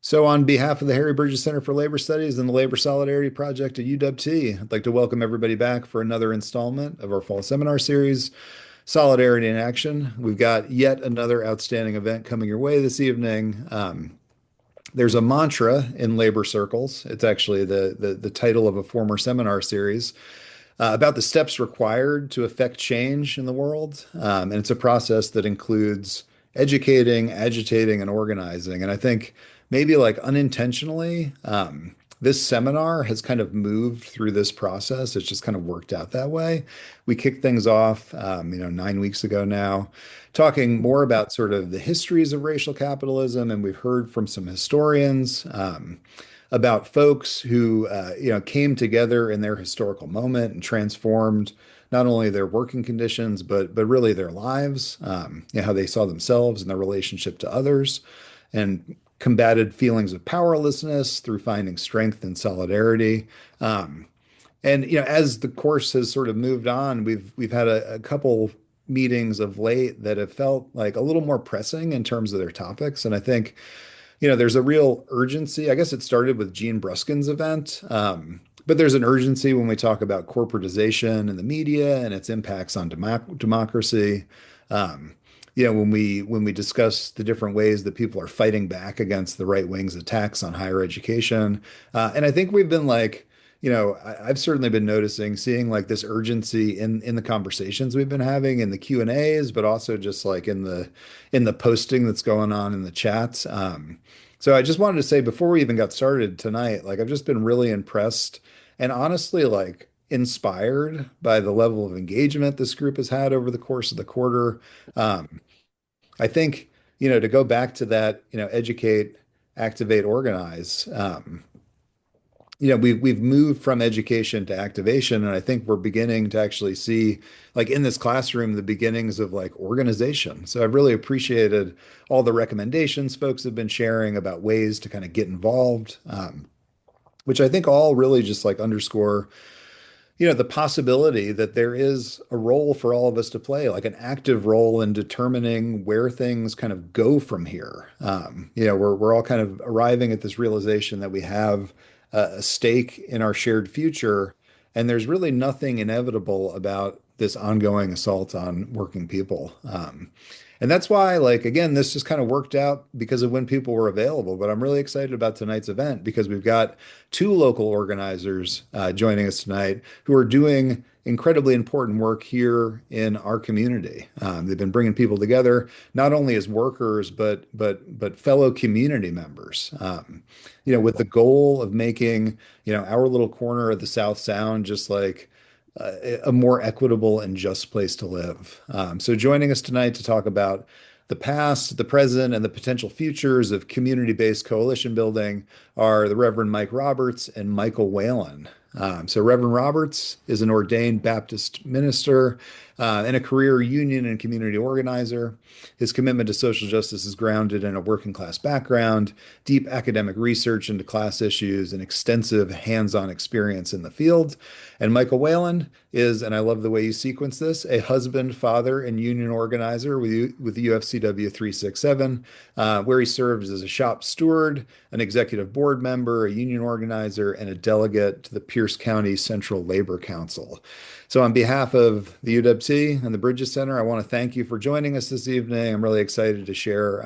So, on behalf of the Harry Bridges Center for Labor Studies and the Labor Solidarity Project at UWT, I'd like to welcome everybody back for another installment of our fall seminar series, Solidarity in Action. We've got yet another outstanding event coming your way this evening. There's a mantra in labor circles. It's actually the title of a former seminar series about the steps required to affect change in the world. And it's a process that includes educating, agitating, and organizing. And I think maybe like unintentionally, this seminar has kind of moved through this process. It's just kind of worked out that way. We kicked things off, 9 weeks ago now, talking more about sort of the histories of racial capitalism, and we've heard from some historians. About folks who came together in their historical moment and transformed not only their working conditions but really their lives, how they saw themselves and their relationship to others, and combated feelings of powerlessness through finding strength and solidarity. And as the course has sort of moved on, we've had a couple meetings of late that have felt like a little more pressing in terms of their topics, and I think there's a real urgency. I guess it started with Gene Bruskin's event, but there's an urgency when we talk about corporatization in the media and its impacts on democracy. Um, when we discuss the different ways that people are fighting back against the right wing's attacks on higher education, and I think we've been like, I've certainly been noticing, seeing like this urgency in the conversations we've been having in the Q&As, but also just like in the posting that's going on in the chats. So I just wanted to say before we even got started tonight, like I've just been really impressed and honestly like inspired by the level of engagement this group has had over the course of the quarter. Um, I think, to go back to that, educate, activate, organize. We've moved from education to activation, and I think we're beginning to actually see, like in this classroom, the beginnings of like organization. So I've really appreciated all the recommendations folks have been sharing about ways to kind of get involved, which I think all really just like underscore, the possibility that there is a role for all of us to play, like an active role in determining where things kind of go from here. We're all kind of arriving at this realization that we have a stake in our shared future, and there's really nothing inevitable about this ongoing assault on working people. And that's why, like, again, this just kind of worked out because of when people were available. But I'm really excited about tonight's event because we've got two local organizers joining us tonight who are doing incredibly important work here in our community. They've been bringing people together not only as workers but fellow community members. With the goal of making our little corner of the South Sound just like a more equitable and just place to live. So joining us tonight to talk about the past, the present, and the potential futures of community-based coalition building are the Reverend Mike Roberts and Michael Whalen. So Reverend Roberts is an ordained Baptist minister and a career union and community organizer. His commitment to social justice is grounded in a working class background, deep academic research into class issues, and extensive hands-on experience in the field. And Michael Whalen is, and I love the way you sequence this, a husband, father, and union organizer with the UFCW 367, where he serves as a shop steward, an executive board member, a union organizer, and a delegate to the Pierce County Central Labor Council. So, on behalf of the UWT and the Bridges Center, I want to thank you for joining us this evening. I'm really excited to share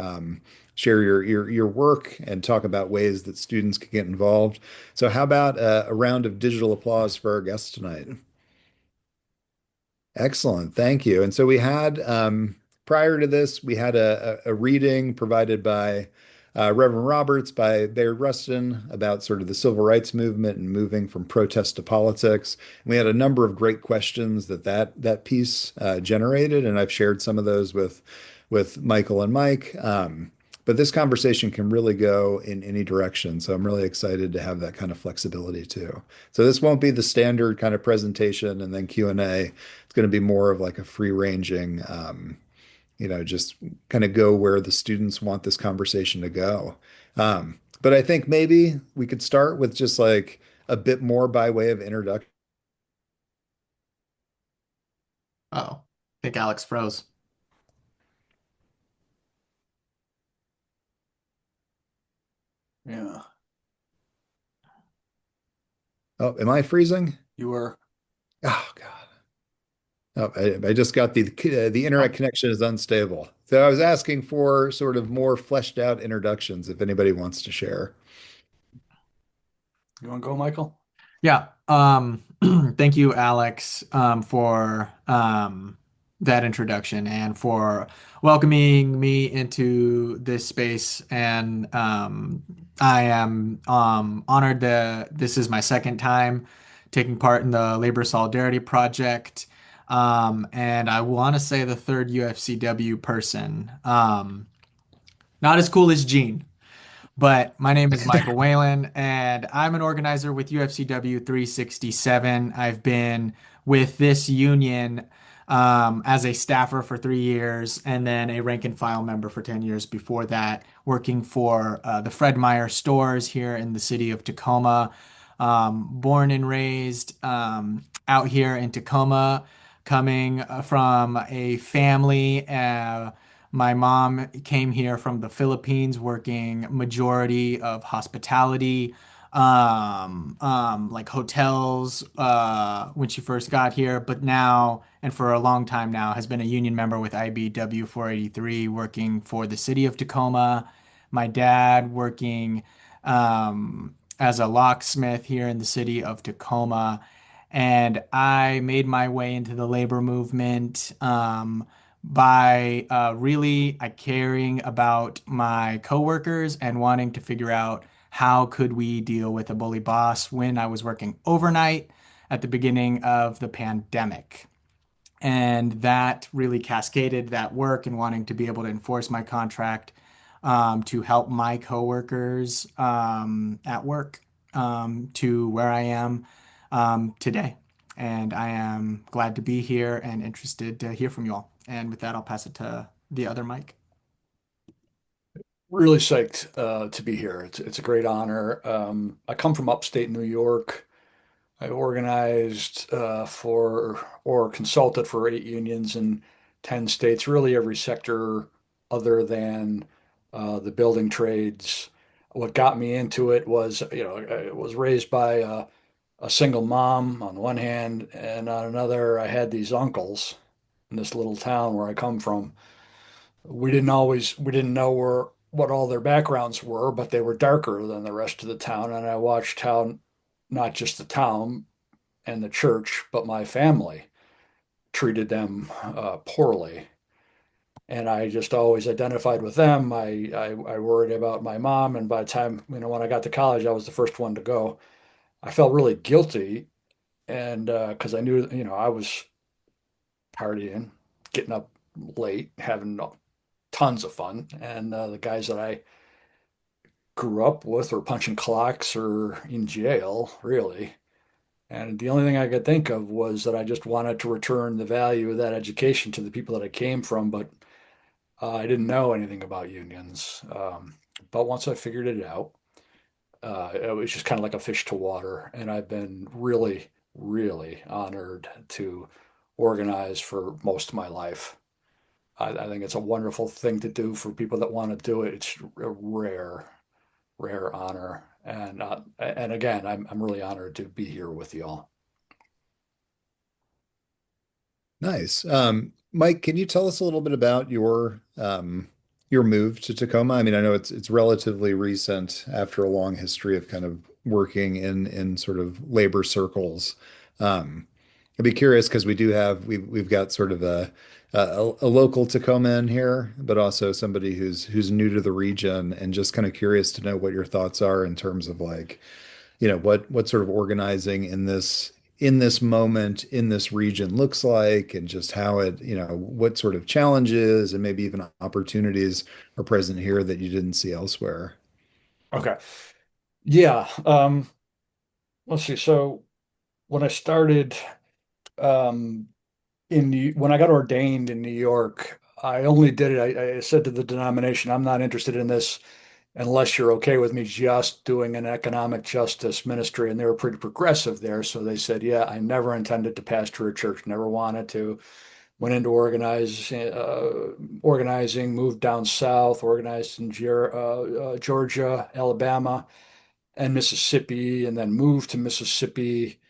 your work and talk about ways that students can get involved. So, how about a round of digital applause for our guests tonight? Excellent, thank you. And so we had prior to this, we had a reading provided by Reverend Roberts by Bayard Rustin about sort of the civil rights movement and moving from protest to politics. And we had a number of great questions that piece generated, and I've shared some of those with Michael and Mike. But this conversation can really go in any direction. So I'm really excited to have that kind of flexibility too. So this won't be the standard kind of presentation and then Q&A. It's going to be more of like a free-ranging, just kind of go where the students want this conversation to go. But I think maybe we could start with just like a bit more by way of introduction. Oh, I think Alex froze. Yeah, Oh, am I freezing? you were. Oh God. Oh, I just got the internet Oh, connection is unstable. So I was asking for sort of more fleshed out introductions if anybody wants to share. You want to go, Michael? yeah. Thank you, Alex, for that introduction and for welcoming me into this space. And I am honored that this is my second time taking part in the Labor Solidarity Project. And I want to say the third UFCW person. Not as cool as Gene. But my name is Michael Whalen, and I'm an organizer with UFCW 367. I've been with this union as a staffer for 3 years and then a rank and file member for 10 years before that, working for the Fred Meyer stores here in the city of Tacoma. Born and raised out here in Tacoma, coming from a family. My mom came here from the Philippines, working majority of hospitality, like hotels, when she first got here, but now, and for a long time now, has been a union member with IBW 483, working for the city of Tacoma. My dad working, as a locksmith here in the city of Tacoma. And I made my way into the labor movement. By really caring about my coworkers and wanting to figure out how could we deal with a bully boss when I was working overnight at the beginning of the pandemic. And that really cascaded that work and wanting to be able to enforce my contract to help my coworkers at work to where I am today. And I am glad to be here and interested to hear from you all. And with that, I'll pass it to the other mic. Really psyched to be here. It's a great honor. I come from upstate New York. I organized for or consulted for 8 unions in 10 states, really every sector other than the building trades. What got me into it was, I was raised by a single mom on one hand, and on another, I had these uncles in this little town where I come from. We didn't know what all their backgrounds were, but they were darker than the rest of the town. And I watched how not just the town and the church, but my family treated them poorly. And I just always identified with them. I worried about my mom. And by the time, when I got to college, I was the first one to go. I felt really guilty. And because I knew, I was partying, getting up late, having tons of fun. And the guys that I grew up with were punching clocks or in jail, really. And the only thing I could think of was that I just wanted to return the value of that education to the people that I came from, but I didn't know anything about unions. But once I figured it out, it was just kind of like a fish to water. And I've been really, really honored to organize for most of my life. I think it's a wonderful thing to do for people that want to do it. It's a rare, rare honor. And again, I'm really honored to be here with you all. Nice. Mike, can you tell us a little bit about your move to Tacoma? I mean, I know it's relatively recent after a long history of kind of working in sort of labor circles. I'd be curious because we've got sort of a local Tacoma in here, but also somebody who's new to the region, and just kind of curious to know what your thoughts are in terms of like, what sort of organizing in this moment in this region looks like, and just how what sort of challenges and maybe even opportunities are present here that you didn't see elsewhere. Okay. Yeah. Let's see. So when I started when I got ordained in New York, I only did it. I said to the denomination, I'm not interested in this unless you're okay with me just doing an economic justice ministry. And they were pretty progressive there. So they said, yeah, I never intended to pastor a church, never wanted to. went into organizing, moved down south, organized in Georgia, Alabama, and Mississippi, and then moved to Mississippi.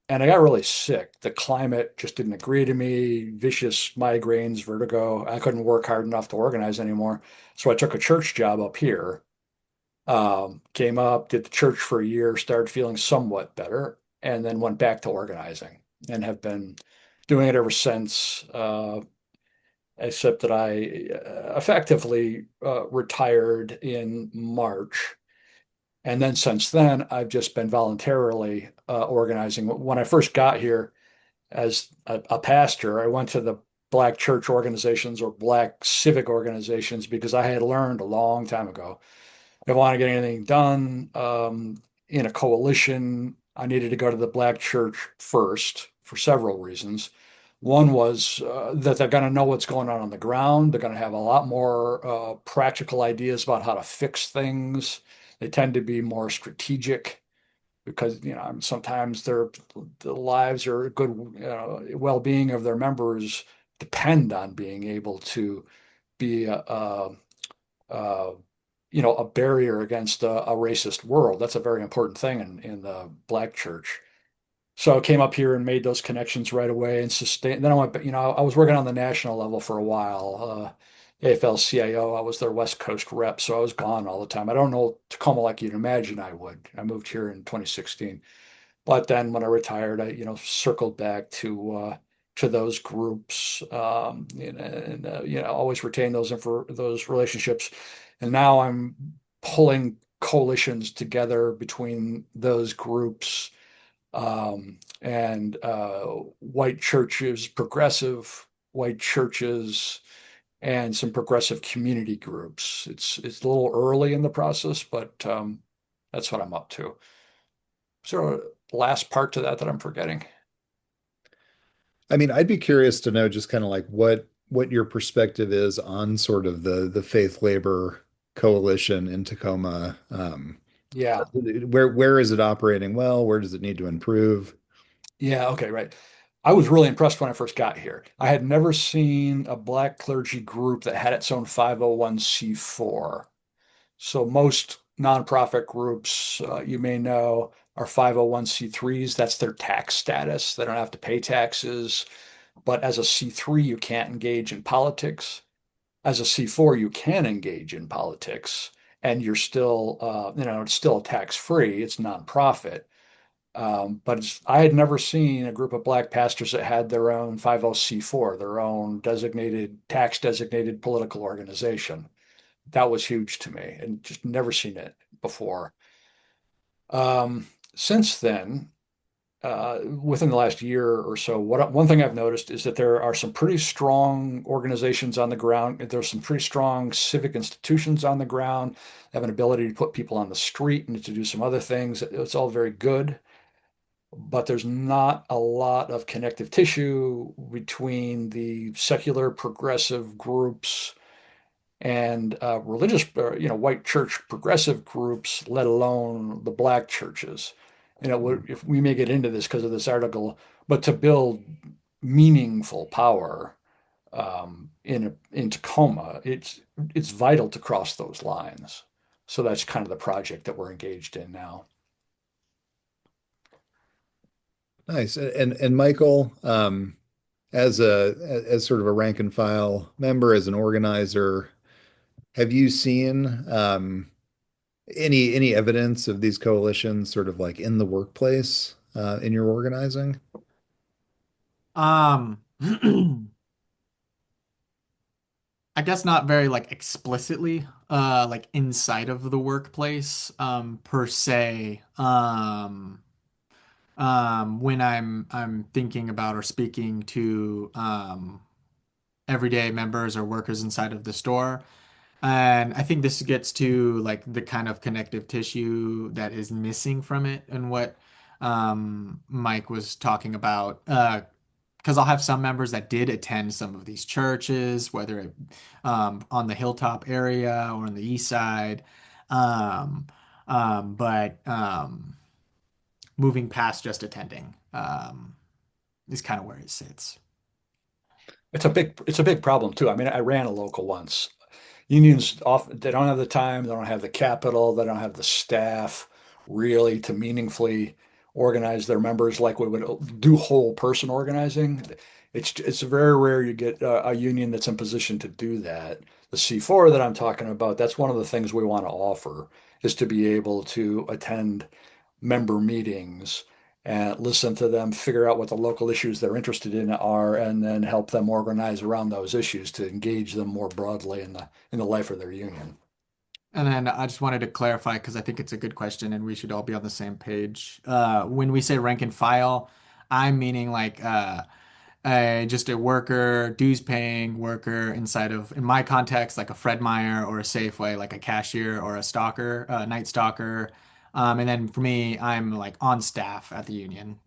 And I got really sick. The climate just didn't agree to me. Vicious migraines, vertigo. I couldn't work hard enough to organize anymore. So I took a church job up here. Came up, did the church for a year, started feeling somewhat better, and then went back to organizing and have been doing it ever since. Except that I effectively retired in March. And then since then, I've just been voluntarily organizing. When I first got here as a pastor, I went to the Black church organizations or Black civic organizations because I had learned a long time ago if I want to get anything done in a coalition, I needed to go to the Black church first for several reasons. One was that they're going to know what's going on the ground. They're going to have a lot more practical ideas about how to fix things. They tend to be more strategic because sometimes the lives or good well-being of their members depend on being able to be uh, a barrier against a racist world. That's a very important thing in the Black church. So I came up here and made those connections right away and sustained. Then I went, I was working on the national level for a while. AFL-CIO, I was their West Coast rep, so I was gone all the time. I don't know Tacoma like you'd imagine I would. I moved here in 2016. But then when I retired, I, circled back to those groups, always retain those relationships. And now I'm pulling coalitions together between those groups and white churches, progressive white churches, and some progressive community groups. It's a little early in the process, but that's what I'm up to. So last part to that I'm forgetting. I mean, I'd be curious to know just kind of like what your perspective is on sort of the faith labor coalition in Tacoma. Yeah. Where is it operating well? Where does it need to improve? Yeah. Okay. Right. I was really impressed when I first got here. I had never seen a Black clergy group that had its own 501(c)(4). So most nonprofit groups, you may know, are 501(c)(3)s. That's their tax status. They don't have to pay taxes. But as a C3, you can't engage in politics. As a C4, you can engage in politics, and you're still, it's still tax free. It's nonprofit. But I had never seen a group of Black pastors that had their own 50C4, their own tax designated political organization. That was huge to me and just never seen it before. Since then, within the last year or so, one thing I've noticed is that there are some pretty strong organizations on the ground. There's some pretty strong civic institutions on the ground, have an ability to put people on the street and to do some other things. It's all very good, but there's not a lot of connective tissue between the secular progressive groups and religious, white church progressive groups, let alone the Black churches. If we may get into this because of this article, but to build meaningful power in Tacoma, it's vital to cross those lines. So that's kind of the project that we're engaged in now. Nice. And Michael, as sort of a rank and file member, as an organizer, have you seen any evidence of these coalitions sort of like in the workplace in your organizing? Um, I guess not very like explicitly, like inside of the workplace, per se. When I'm thinking about or speaking to everyday members or workers inside of the store. And I think this gets to like the kind of connective tissue that is missing from it and what Mike was talking about. Because I'll have some members that did attend some of these churches, whether it on the hilltop area or on the east side. Um, but moving past just attending is kind of where it sits. it's a big problem too. I mean, I ran a local once. Unions often they don't have the time, they don't have the capital, they don't have the staff really to meaningfully organize their members like we would do whole person organizing. It's very rare you get a union that's in position to do that. The C4 that I'm talking about, that's one of the things we want to offer is to be able to attend member meetings and listen to them, figure out what the local issues they're interested in are, and then help them organize around those issues to engage them more broadly in the life of their union. And then I just wanted to clarify because I think it's a good question and we should all be on the same page. When we say rank and file, I'm meaning like just a worker, dues paying worker inside of, in my context, like a Fred Meyer or a Safeway, like a cashier or a stalker, night stalker. And then for me, I'm like on staff at the union,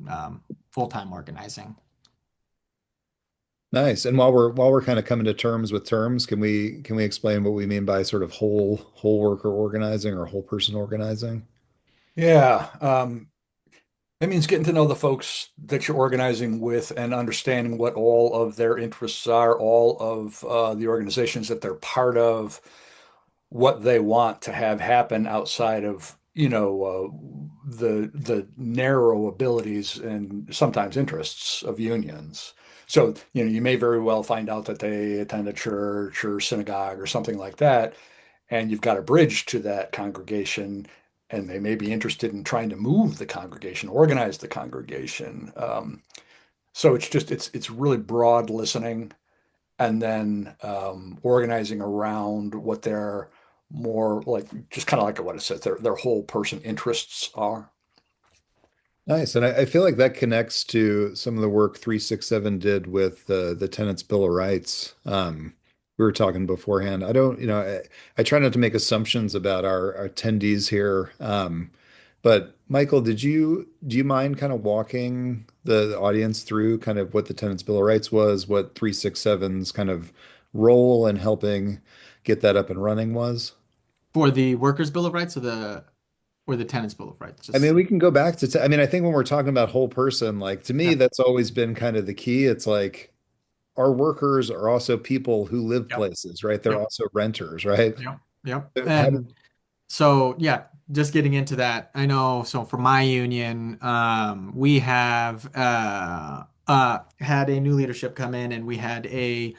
full-time organizing. Nice. And while we're kind of coming to terms with terms, can we explain what we mean by sort of whole worker organizing or whole person organizing? Yeah, it means getting to know the folks that you're organizing with and understanding what all of their interests are, all of the organizations that they're part of, what they want to have happen outside of, the narrow abilities and sometimes interests of unions. So, you may very well find out that they attend a church or synagogue or something like that, and you've got a bridge to that congregation, and they may be interested in trying to move the congregation, organize the congregation. So it's really broad listening and then organizing around what their more like just kind of like what it says their whole person interests are. Nice. And I feel like that connects to some of the work 367 did with the Tenants Bill of Rights. We were talking beforehand. I don't, I try not to make assumptions about our attendees here. But Michael, do you mind kind of walking the audience through kind of what the Tenants Bill of Rights was, what 367's kind of role in helping get that up and running was? For the Workers' Bill of Rights or the Tenants' Bill of Rights, I mean, just we can go back to, I mean, I think when we're talking about whole person, like to me, yeah, that's always been kind of the key. It's like our workers are also people who live yep, places, right? They're yep, also renters, right? yep, yep. So how do, And so, yeah, just getting into that, I know. So for my union, we have had a new leadership come in, and we had a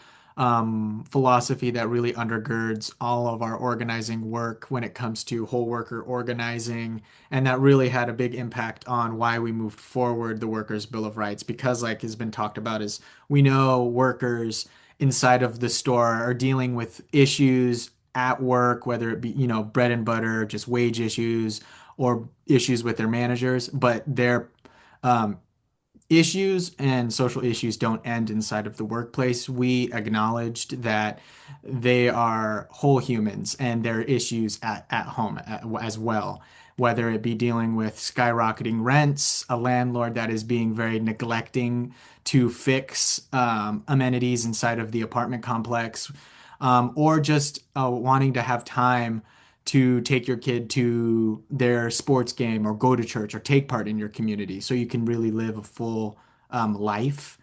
philosophy that really undergirds all of our organizing work when it comes to whole worker organizing, and that really had a big impact on why we moved forward the Workers' Bill of Rights. Because, like has been talked about, is we know workers inside of the store are dealing with issues at work, whether it be, bread and butter, just wage issues or issues with their managers, but their um, issues and social issues don't end inside of the workplace. We acknowledged that they are whole humans and their issues at home as well, whether it be dealing with skyrocketing rents, a landlord that is being very neglecting to fix amenities inside of the apartment complex, or just wanting to have time to take your kid to their sports game or go to church or take part in your community so you can really live a full life.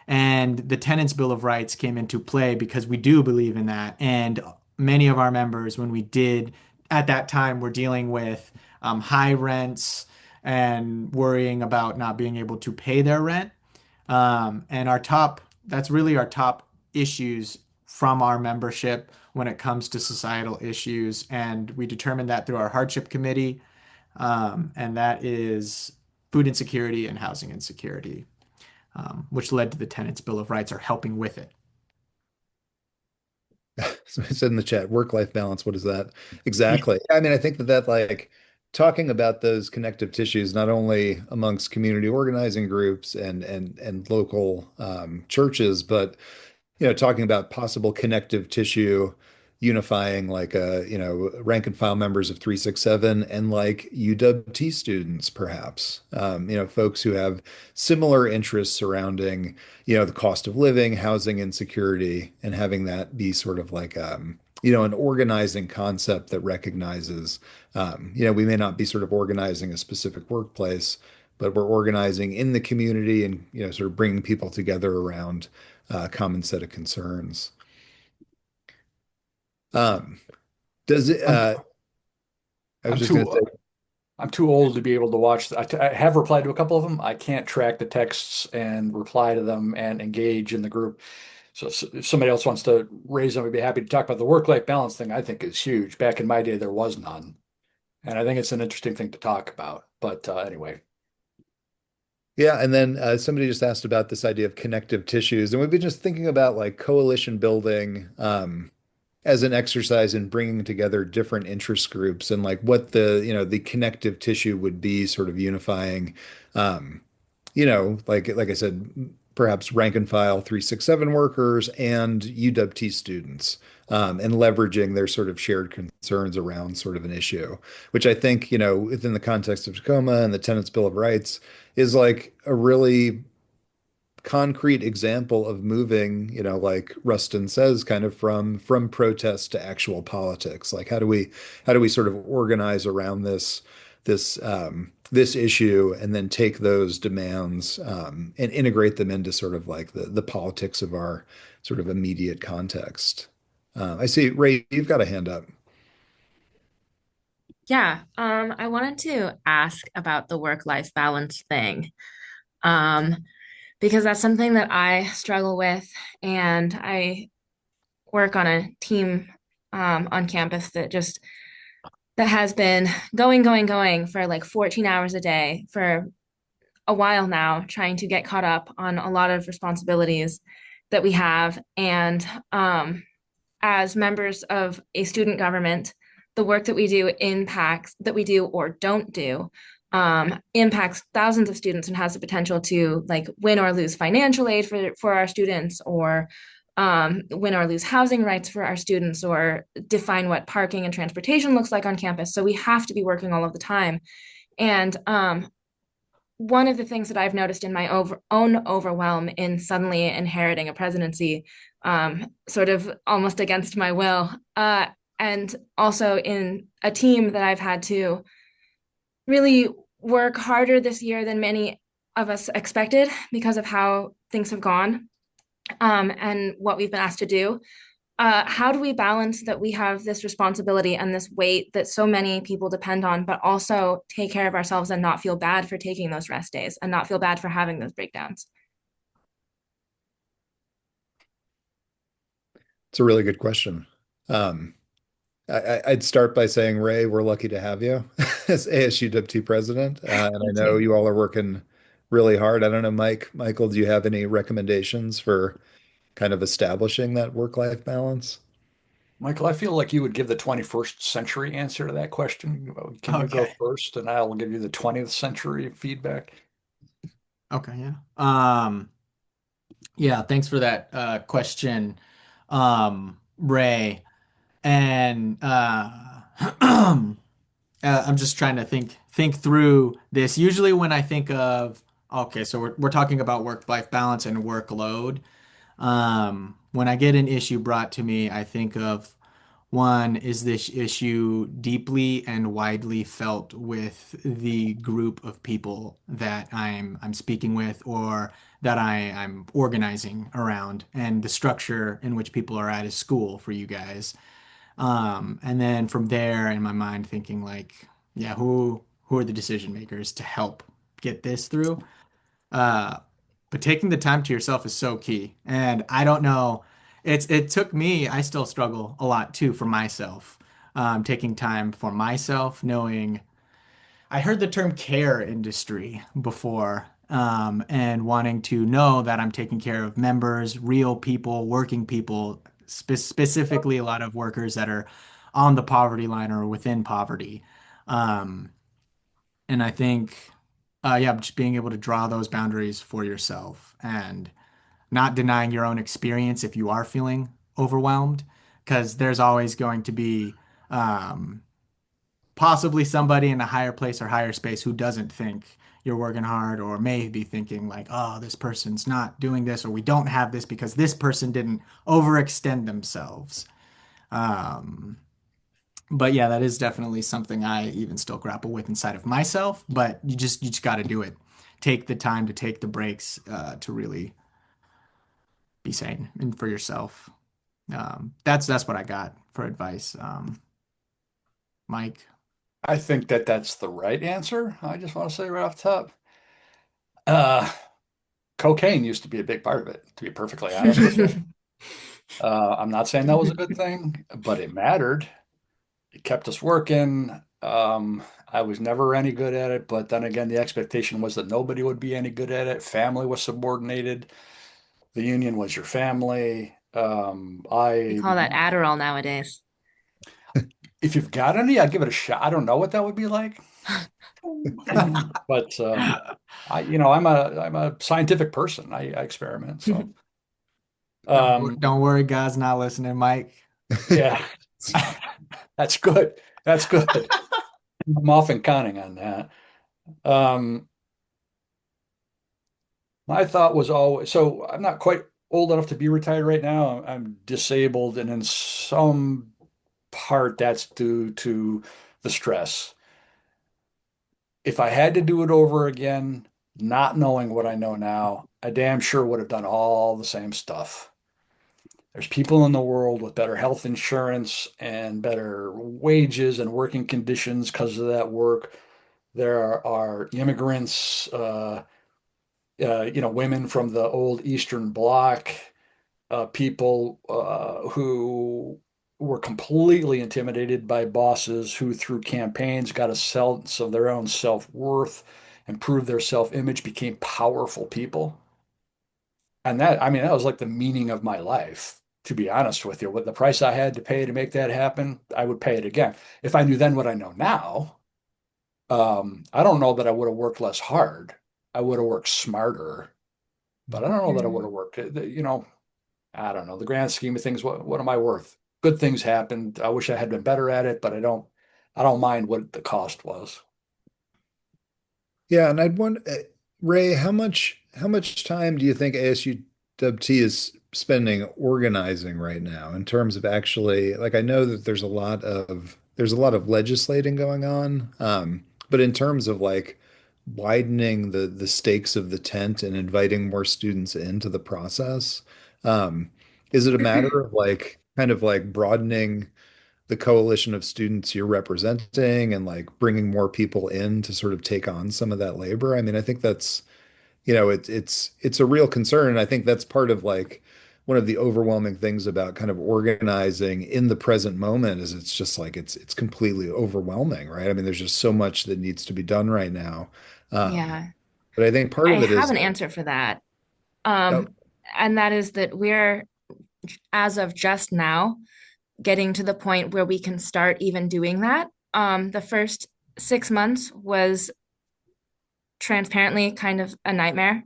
And the Tenants' Bill of Rights came into play because we do believe in that. And many of our members, when we did at that time, were dealing with high rents and worrying about not being able to pay their rent. And that's really our top issues from our membership when it comes to societal issues. And we determined that through our hardship committee, and that is food insecurity and housing insecurity, which led to the Tenants' Bill of Rights, or helping with it. so I said in the chat, work-life balance, what is that? Exactly. I mean, I think that like talking about those connective tissues, not only amongst community organizing groups and local churches, but talking about possible connective tissue unifying like rank and file members of 367 and like UWT students perhaps. Folks who have similar interests surrounding, the cost of living, housing insecurity, and having that be sort of like an organizing concept that recognizes we may not be sort of organizing a specific workplace, but we're organizing in the community and sort of bringing people together around common set of concerns. Um, does it, I'm I was I'm just going to too say, I'm too old to be able to watch. I have replied to a couple of them. I can't track the texts and reply to them and engage in the group. So if somebody else wants to raise them, I'd be happy to talk about the work-life balance thing. I think is huge. Back in my day, there was none, and I think it's an interesting thing to talk about. But anyway, yeah, and then somebody just asked about this idea of connective tissues, and we've been just thinking about like coalition building as an exercise in bringing together different interest groups and like what the connective tissue would be, sort of unifying, um, like I said, perhaps rank and file 367 workers and UWT students, and leveraging their sort of shared concerns around sort of an issue, which I think, within the context of Tacoma and the Tenants Bill of Rights is like a really concrete example of moving, like Rustin says, kind of from protest to actual politics. Like how do we sort of organize around this issue and then take those demands and integrate them into sort of like the politics of our sort of immediate context. I see, Ray, you've got a hand up. Yeah, I wanted to ask about the work-life balance thing, um, because that's something that I struggle with, and I work on a team on campus that has been going for like 14 hours a day for a while now, trying to get caught up on a lot of responsibilities that we have. And as members of a student government, the work that we do or don't do, impacts thousands of students and has the potential to like win or lose financial aid for our students, or win or lose housing rights for our students, or define what parking and transportation looks like on campus. So we have to be working all of the time. And one of the things that I've noticed in my own overwhelm in suddenly inheriting a presidency, sort of almost against my will, and also in a team that I've had to really work harder this year than many of us expected because of how things have gone, and what we've been asked to do. How do we balance that we have this responsibility and this weight that so many people depend on, but also take care of ourselves and not feel bad for taking those rest days and not feel bad for having those breakdowns? It's a really good question. Um, I'd start by saying, Ray, we're lucky to have you as ASUWT president. And I Me know too. you all are working really hard. I don't know, Michael, do you have any recommendations for kind of establishing that work-life balance? Michael, I feel like you would give the 21st century answer to that question. Can you go Okay. first, and I'll give you the 20th century feedback? Okay, yeah. Yeah, thanks for that question, Ray. And I'm just trying to think through this. Usually when I think of, okay, so we're talking about work-life balance and workload. When I get an issue brought to me, I think of, one, is this issue deeply and widely felt with the group of people that I'm speaking with, or that I'm organizing around, and the structure in which people are at is school for you guys. And then from there, in my mind, thinking like, yeah, who are the decision makers to help get this through? Uh, but taking the time to yourself is so key. And I don't know, it took me, I still struggle a lot too for myself. Taking time for myself, knowing I heard the term care industry before, and wanting to know that I'm taking care of members, real people, working people, specifically a lot of workers that are on the poverty line or within poverty. Um, and I think, yeah, just being able to draw those boundaries for yourself and not denying your own experience if you are feeling overwhelmed, because there's always going to be, um, possibly somebody in a higher place or higher space who doesn't think you're working hard, or may be thinking like, oh, this person's not doing this, or we don't have this because this person didn't overextend themselves. Um, but yeah, that is definitely something I even still grapple with inside of myself. But you just got to do it. Take the time to take the breaks, to really be sane and for yourself. That's what I got for advice. Mike. I think that that's the right answer. I just want to say right off the top. Uh, Cocaine used to be a big part of it, to be perfectly honest with you. I'm not saying that was a good thing, but it mattered. It kept us working. I was never any good at it, but then again, the expectation was that nobody would be any good at it. Family was subordinated. The union was your family. We call that Adderall nowadays. If you've got any, I'd give it a shot. I don't know what that would be like, but I'm a scientific person. I experiment. So, Don't worry, guys, not listening, Mike. yeah, that's good. That's good. I'm often counting on that. Um, my thought was always, so I'm not quite old enough to be retired right now. I'm disabled, and in some part that's due to the stress. If I had to do it over again, not knowing what I know now, I damn sure would have done all the same stuff. There's people in the world with better health insurance and better wages and working conditions because of that work. There are immigrants, women from the old Eastern Bloc, people who were completely intimidated by bosses who, through campaigns, got a sense of their own self-worth, improved their self-image, became powerful people. And that, I mean, that was like the meaning of my life, to be honest with you. What the price I had to pay to make that happen, I would pay it again. If I knew then what I know now, I don't know that I would have worked less hard. I would have worked smarter, but I don't know that I would have worked. I don't know. The grand scheme of things, what am I worth? Good things happened. I wish I had been better at it, but I don't mind what the cost was. Yeah, and I'd want Ray, how much time do you think ASUWT is spending organizing right now in terms of actually like I know that there's a lot of legislating going on, but in terms of like widening the stakes of the tent and inviting more students into the process, is it a matter of like kind of like broadening the coalition of students you're representing and like bringing more people in to sort of take on some of that labor? I mean, I think that's, it's a real concern. And I think that's part of like one of the overwhelming things about kind of organizing in the present moment is it's just like it's completely overwhelming, right? I mean, there's just so much that needs to be done right now. Um, Yeah, but I think part I of it have is an like, answer for that. oh, And that is that we're, as of just now, getting to the point where we can start even doing that. The first 6 months was transparently kind of a nightmare,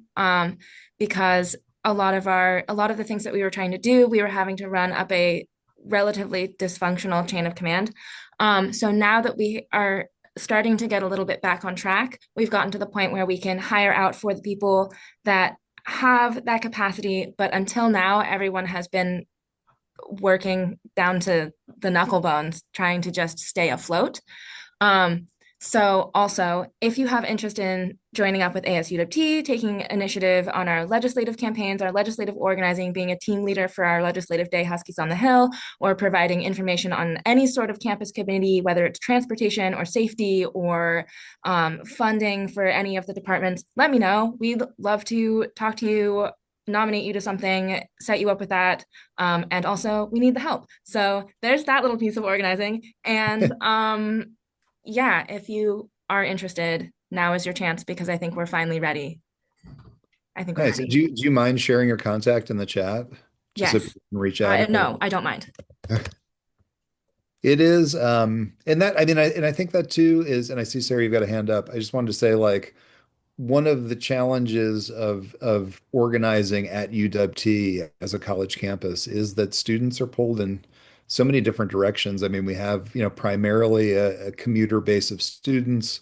because a lot of the things that we were trying to do, we were having to run up a relatively dysfunctional chain of command. So now that we are starting to get a little bit back on track, we've gotten to the point where we can hire out for the people that have that capacity. But until now, everyone has been working down to the knuckle bones, trying to just stay afloat. Um, so also, if you have interest in joining up with ASUWT, taking initiative on our legislative campaigns, our legislative organizing, being a team leader for our legislative day Huskies on the Hill, or providing information on any sort of campus committee, whether it's transportation or safety or funding for any of the departments, let me know. We'd love to talk to you, nominate you to something, set you up with that. And also, we need the help. So there's that little piece of organizing. And yeah, if you are interested, now is your chance because I think we're finally ready. I think we're nice. Do ready. you mind sharing your contact in the chat just so Yes. people can reach out if they No, I don't mind. It is, and that I mean, I think that too is, and I see Sarah, you've got a hand up. I just wanted to say, like, one of the challenges of organizing at UW-T as a college campus is that students are pulled in so many different directions. I mean, we have, primarily a commuter base of students,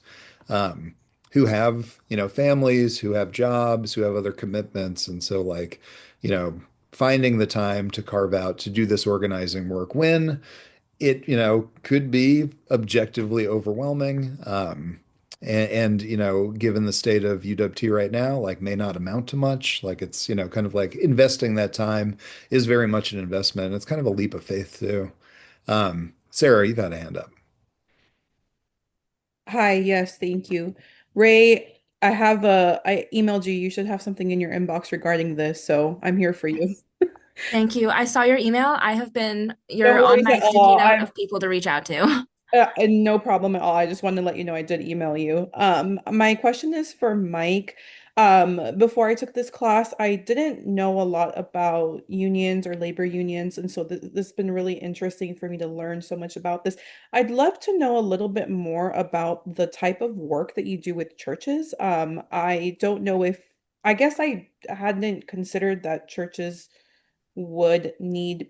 who have, families, who have jobs, who have other commitments, and so like, you know, finding the time to carve out to do this organizing work when it, could be objectively overwhelming. Given the state of UWT right now, like may not amount to much. Like it's, kind of like investing that time is very much an investment. It's kind of a leap of faith too. Sarah, you've had a hand up. Hi, yes, thank you. Ray, I emailed you. You should have something in your inbox regarding this, so I'm here for you. Thank you. I saw your email. No You're on worries my at sticky all. note of people to reach out to. And no problem at all. I just wanted to let you know I did email you. My question is for Mike. Before I took this class, I didn't know a lot about unions or labor unions, and so this has been really interesting for me to learn so much about this. I'd love to know a little bit more about the type of work that you do with churches. I don't know if, I guess I hadn't considered that churches would need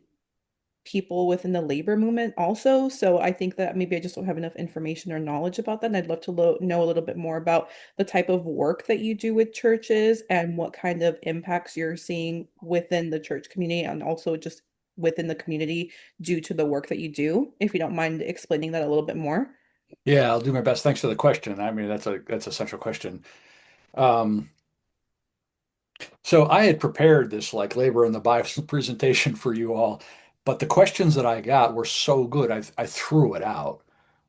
people within the labor movement also. So I think that maybe I just don't have enough information or knowledge about that. And I'd love to know a little bit more about the type of work that you do with churches and what kind of impacts you're seeing within the church community and also just within the community due to the work that you do. If you don't mind explaining that a little bit more. Yeah, I'll do my best. Thanks for the question. I mean, that's a central question. Um, so I had prepared this like labor in the Bible presentation for you all, but the questions that I got were so good, I threw it out.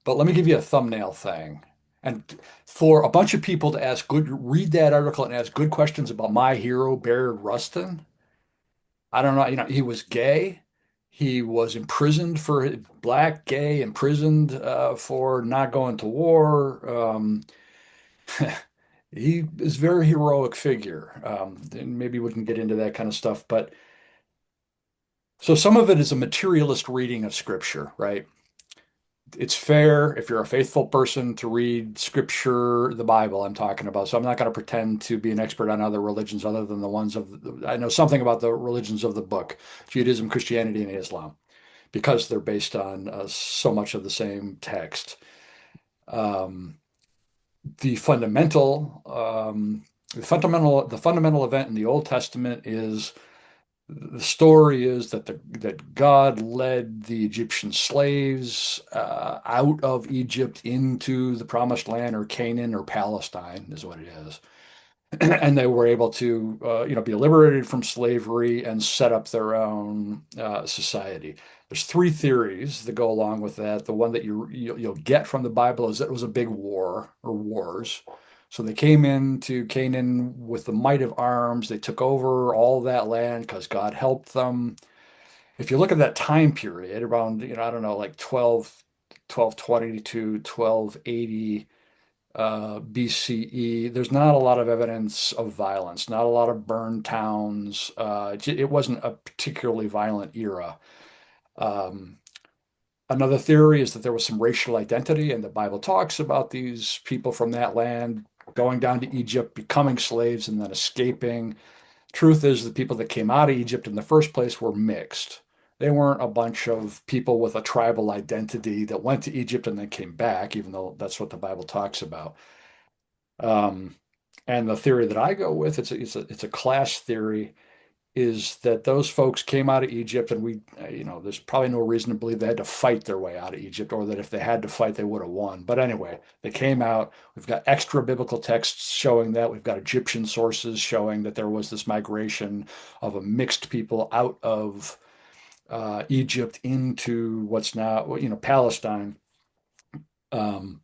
But let me give you a thumbnail thing. And for a bunch of people to read that article and ask good questions about my hero, Baird Rustin. I don't know, he was gay. He was imprisoned for black, gay, imprisoned for not going to war. He is a very heroic figure. And maybe we can get into that kind of stuff. But so some of it is a materialist reading of scripture, right? It's fair if you're a faithful person to read scripture, the Bible I'm talking about. So I'm not going to pretend to be an expert on other religions other than the ones I know something about the religions of the book, Judaism, Christianity, and Islam, because they're based on so much of the same text. Um, the fundamental, the fundamental event in the Old Testament is the story is that God led the Egyptian slaves out of Egypt into the Promised Land or Canaan or Palestine is what it is, and they were able to be liberated from slavery and set up their own society. There's three theories that go along with that. The one that you'll get from the Bible is that it was a big war or wars. So they came into Canaan with the might of arms. They took over all that land because God helped them. If you look at that time period around, I don't know, like 1220 to 1280 BCE, there's not a lot of evidence of violence, not a lot of burned towns. It wasn't a particularly violent era. Um, Another theory is that there was some racial identity, and the Bible talks about these people from that land going down to Egypt, becoming slaves, and then escaping. Truth is, the people that came out of Egypt in the first place were mixed. They weren't a bunch of people with a tribal identity that went to Egypt and then came back, even though that's what the Bible talks about. Um, and the theory that I go with, it's a class theory, is that those folks came out of Egypt, and there's probably no reason to believe they had to fight their way out of Egypt, or that if they had to fight, they would have won. But anyway, they came out. We've got extra biblical texts showing that. We've got Egyptian sources showing that there was this migration of a mixed people out of Egypt into what's now, Palestine. Um,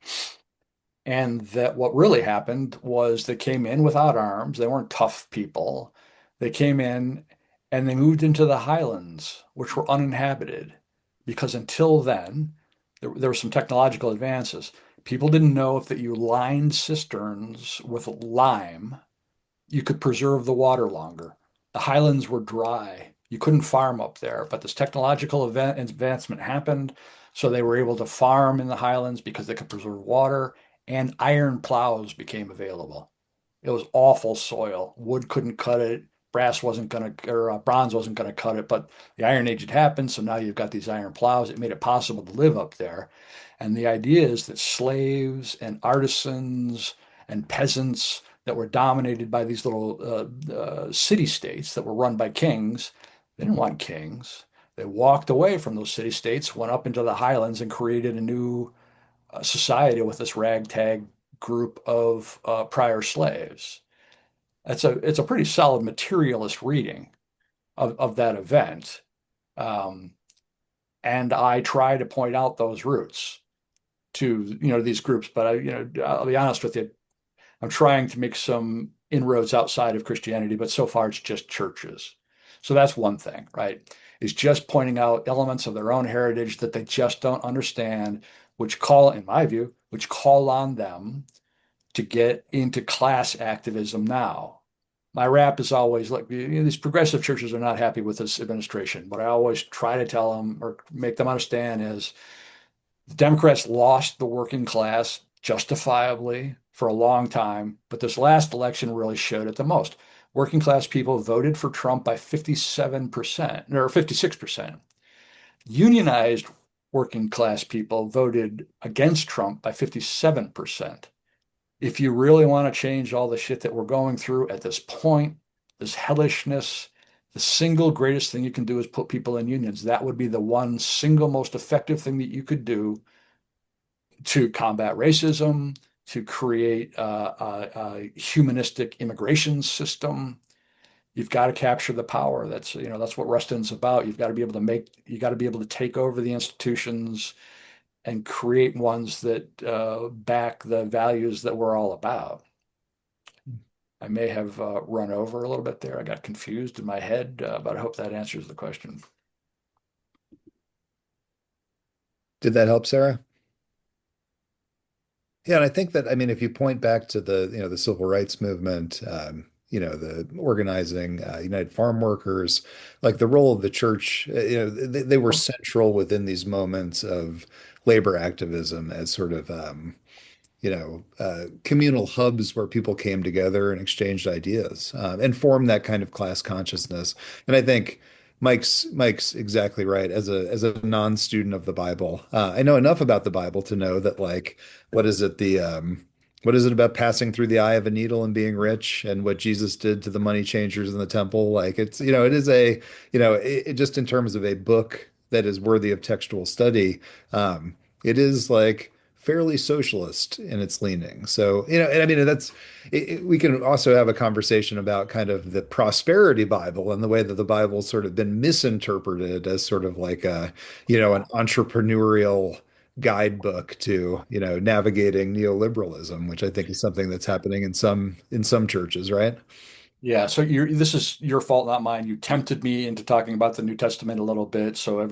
and that what really happened was they came in without arms. They weren't tough people. They came in and they moved into the highlands, which were uninhabited, because until then, there were some technological advances. People didn't know if that you lined cisterns with lime, you could preserve the water longer. The highlands were dry. You couldn't farm up there, but this technological advancement happened. So they were able to farm in the highlands because they could preserve water, and iron plows became available. It was awful soil. Wood couldn't cut it. Brass wasn't going to, or bronze wasn't going to cut it, but the Iron Age had happened. So now you've got these iron plows. It made it possible to live up there. And the idea is that slaves and artisans and peasants that were dominated by these little city states that were run by kings, they didn't want kings. They walked away from those city states, went up into the highlands, and created a new society with this ragtag group of prior slaves. It's a pretty solid materialist reading of that event. Um, and I try to point out those roots to, these groups, but I'll be honest with you, I'm trying to make some inroads outside of Christianity, but so far it's just churches. So that's one thing, right? Is just pointing out elements of their own heritage that they just don't understand, which call, in my view, which call on them to get into class activism now. My rap is always like, these progressive churches are not happy with this administration. What I always try to tell them or make them understand is the Democrats lost the working class justifiably for a long time, but this last election really showed it the most. Working class people voted for Trump by 57% or 56%. Unionized working class people voted against Trump by 57%. If you really want to change all the shit that we're going through at this point, this hellishness, the single greatest thing you can do is put people in unions. That would be the one single most effective thing that you could do to combat racism, to create a humanistic immigration system. You've got to capture the power. That's what Rustin's about. You've got to be able to you got to be able to take over the institutions and create ones that back the values that we're all about. I may have run over a little bit there. I got confused in my head, but I hope that answers the question. Did that help, Sarah? Yeah, and I think that, I mean, if you point back to the civil rights movement, the organizing United Farm Workers, like the role of the church, they were central within these moments of labor activism as sort of communal hubs where people came together and exchanged ideas and formed that kind of class consciousness. And I think Mike's exactly right. As a non-student of the Bible, I know enough about the Bible to know that like what is it what is it about passing through the eye of a needle and being rich and what Jesus did to the money changers in the temple? Like it's it is it just in terms of a book that is worthy of textual study. It is like fairly socialist in its leaning. So, and I mean, we can also have a conversation about kind of the prosperity Bible and the way that the Bible's sort of been misinterpreted as sort of like an entrepreneurial guidebook to, navigating neoliberalism, which I think is something that's happening in some churches, right? Yeah, so this is your fault, not mine. You tempted me into talking about the New Testament a little bit, so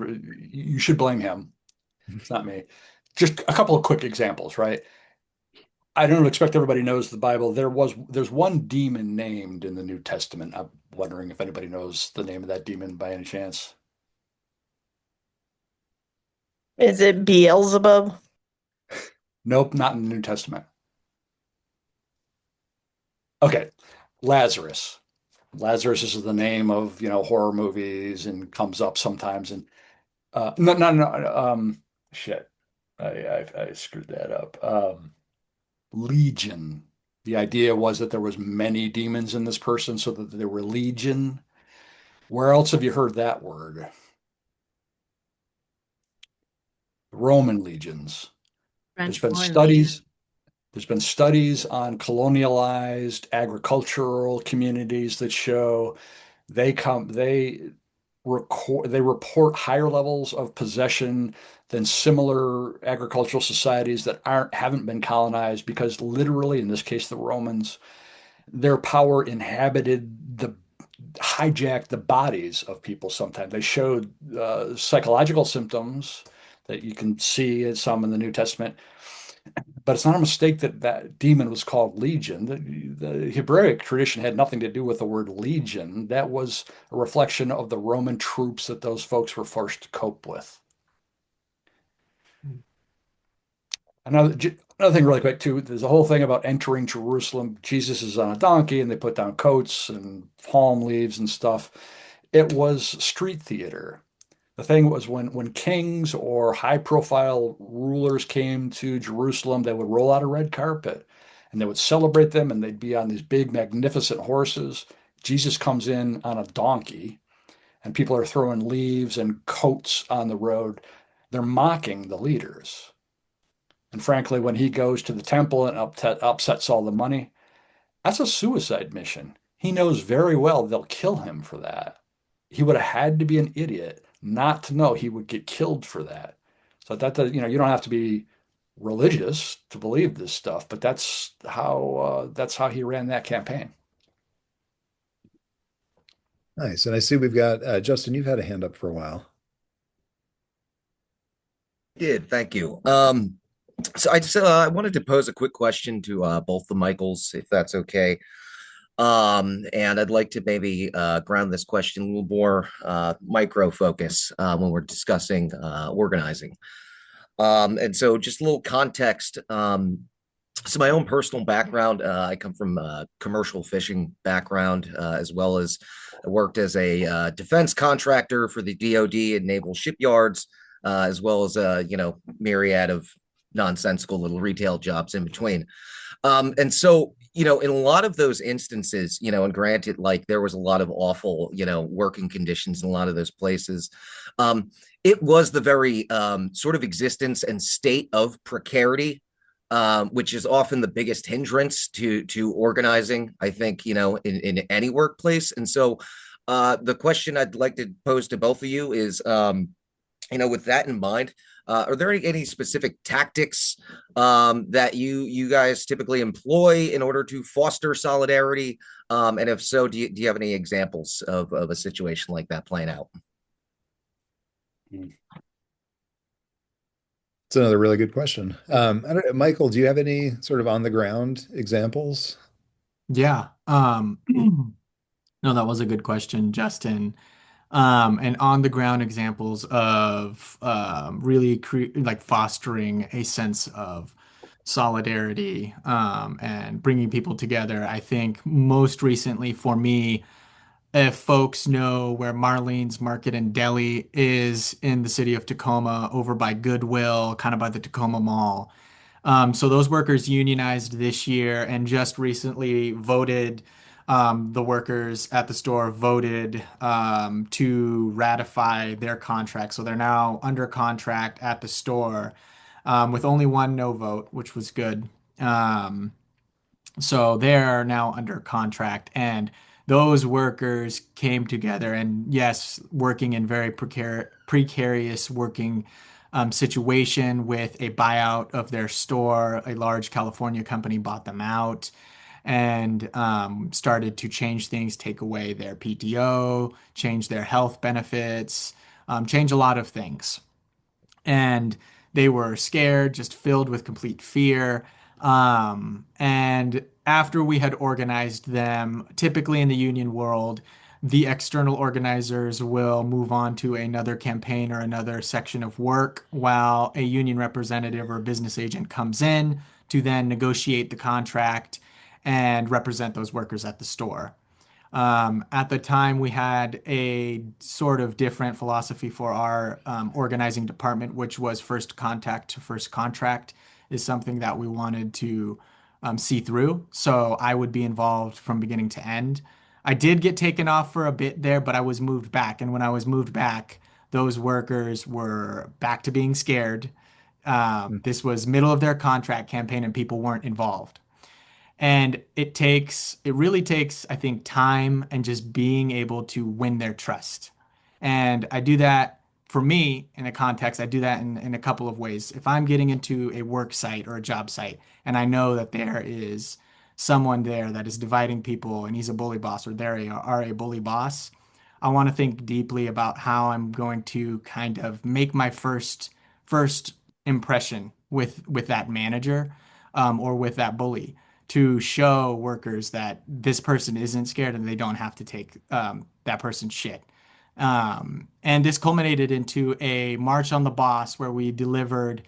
you should blame him. It's not me. Just a couple of quick examples, right? I don't expect everybody knows the Bible. There's one demon named in the New Testament. I'm wondering if anybody knows the name of that demon by any chance. Is it Beelzebub? Nope, not in the New Testament. Okay, Lazarus. Lazarus is the name of, horror movies and comes up sometimes. And no, no, no, shit. I screwed that up. Legion. The idea was that there was many demons in this person, so that there were legion. Where else have you heard that word? Roman legions. French There's been Foreign studies. Legion. There's been studies on colonialized agricultural communities that show they report higher levels of possession than similar agricultural societies that haven't been colonized because literally, in this case, the Romans, their power hijacked the bodies of people sometimes. They showed psychological symptoms that you can see some in the New Testament, but it's not a mistake that that demon was called Legion. The Hebraic tradition had nothing to do with the word legion. That was a reflection of the Roman troops that those folks were forced to cope with. Another thing really quick too, there's a whole thing about entering Jerusalem. Jesus is on a donkey and they put down coats and palm leaves and stuff. It was street theater. The thing was when kings or high profile rulers came to Jerusalem, they would roll out a red carpet and they would celebrate them and they'd be on these big, magnificent horses. Jesus comes in on a donkey and people are throwing leaves and coats on the road. They're mocking the leaders. And frankly, when he goes to the temple and upsets all the money, that's a suicide mission. He knows very well they'll kill him for that. He would have had to be an idiot not to know he would get killed for that. So that does, you don't have to be religious to believe this stuff, but that's how he ran that campaign. Nice. And I see we've got Justin, you've had a hand up for a while. Did. Thank you. So I wanted to pose a quick question to both the Michaels, if that's okay. And I'd like to maybe ground this question a little more micro focus when we're discussing organizing. And so just a little context. So my own personal background, I come from a commercial fishing background, as well as I worked as a defense contractor for the DoD and naval shipyards, as well as myriad of nonsensical little retail jobs in between. And so, in a lot of those instances, and granted, like there was a lot of awful, working conditions in a lot of those places. It was the very sort of existence and state of precarity, which is often the biggest hindrance to organizing, I think, in any workplace. And so the question I'd like to pose to both of you is, with that in mind, are there any specific tactics that you guys typically employ in order to foster solidarity? And if so, do you have any examples of a situation like that playing out? It's another really good question. I don't know, Michael, do you have any sort of on the ground examples? Yeah. No, that was a good question, Justin. And on the ground examples of really like fostering a sense of solidarity and bringing people together. I think most recently for me, if folks know where Marlene's Market and Deli is in the city of Tacoma, over by Goodwill, kind of by the Tacoma Mall. So those workers unionized this year and just recently voted, the workers at the store voted to ratify their contract. So they're now under contract at the store with only one no vote, which was good. Um, so they're now under contract, and those workers came together and yes, working in very precarious working situation with a buyout of their store. A large California company bought them out and started to change things, take away their PTO, change their health benefits, change a lot of things. And they were scared, just filled with complete fear. And after we had organized them, typically in the union world, the external organizers will move on to another campaign or another section of work while a union representative or business agent comes in to then negotiate the contract and represent those workers at the store. At the time, we had a sort of different philosophy for our organizing department, which was first contact to first contract is something that we wanted to see through. So I would be involved from beginning to end. I did get taken off for a bit there, but I was moved back. And when I was moved back, those workers were back to being scared. This was middle of their contract campaign and people weren't involved. And it really takes, I think, time and just being able to win their trust. And I do that for me in a context, I do that in a couple of ways. If I'm getting into a work site or a job site and I know that there is someone there that is dividing people and he's a bully boss or they are a bully boss, I want to think deeply about how I'm going to kind of make my first impression with that manager or with that bully to show workers that this person isn't scared and they don't have to take that person's shit. And this culminated into a March on the Boss where we delivered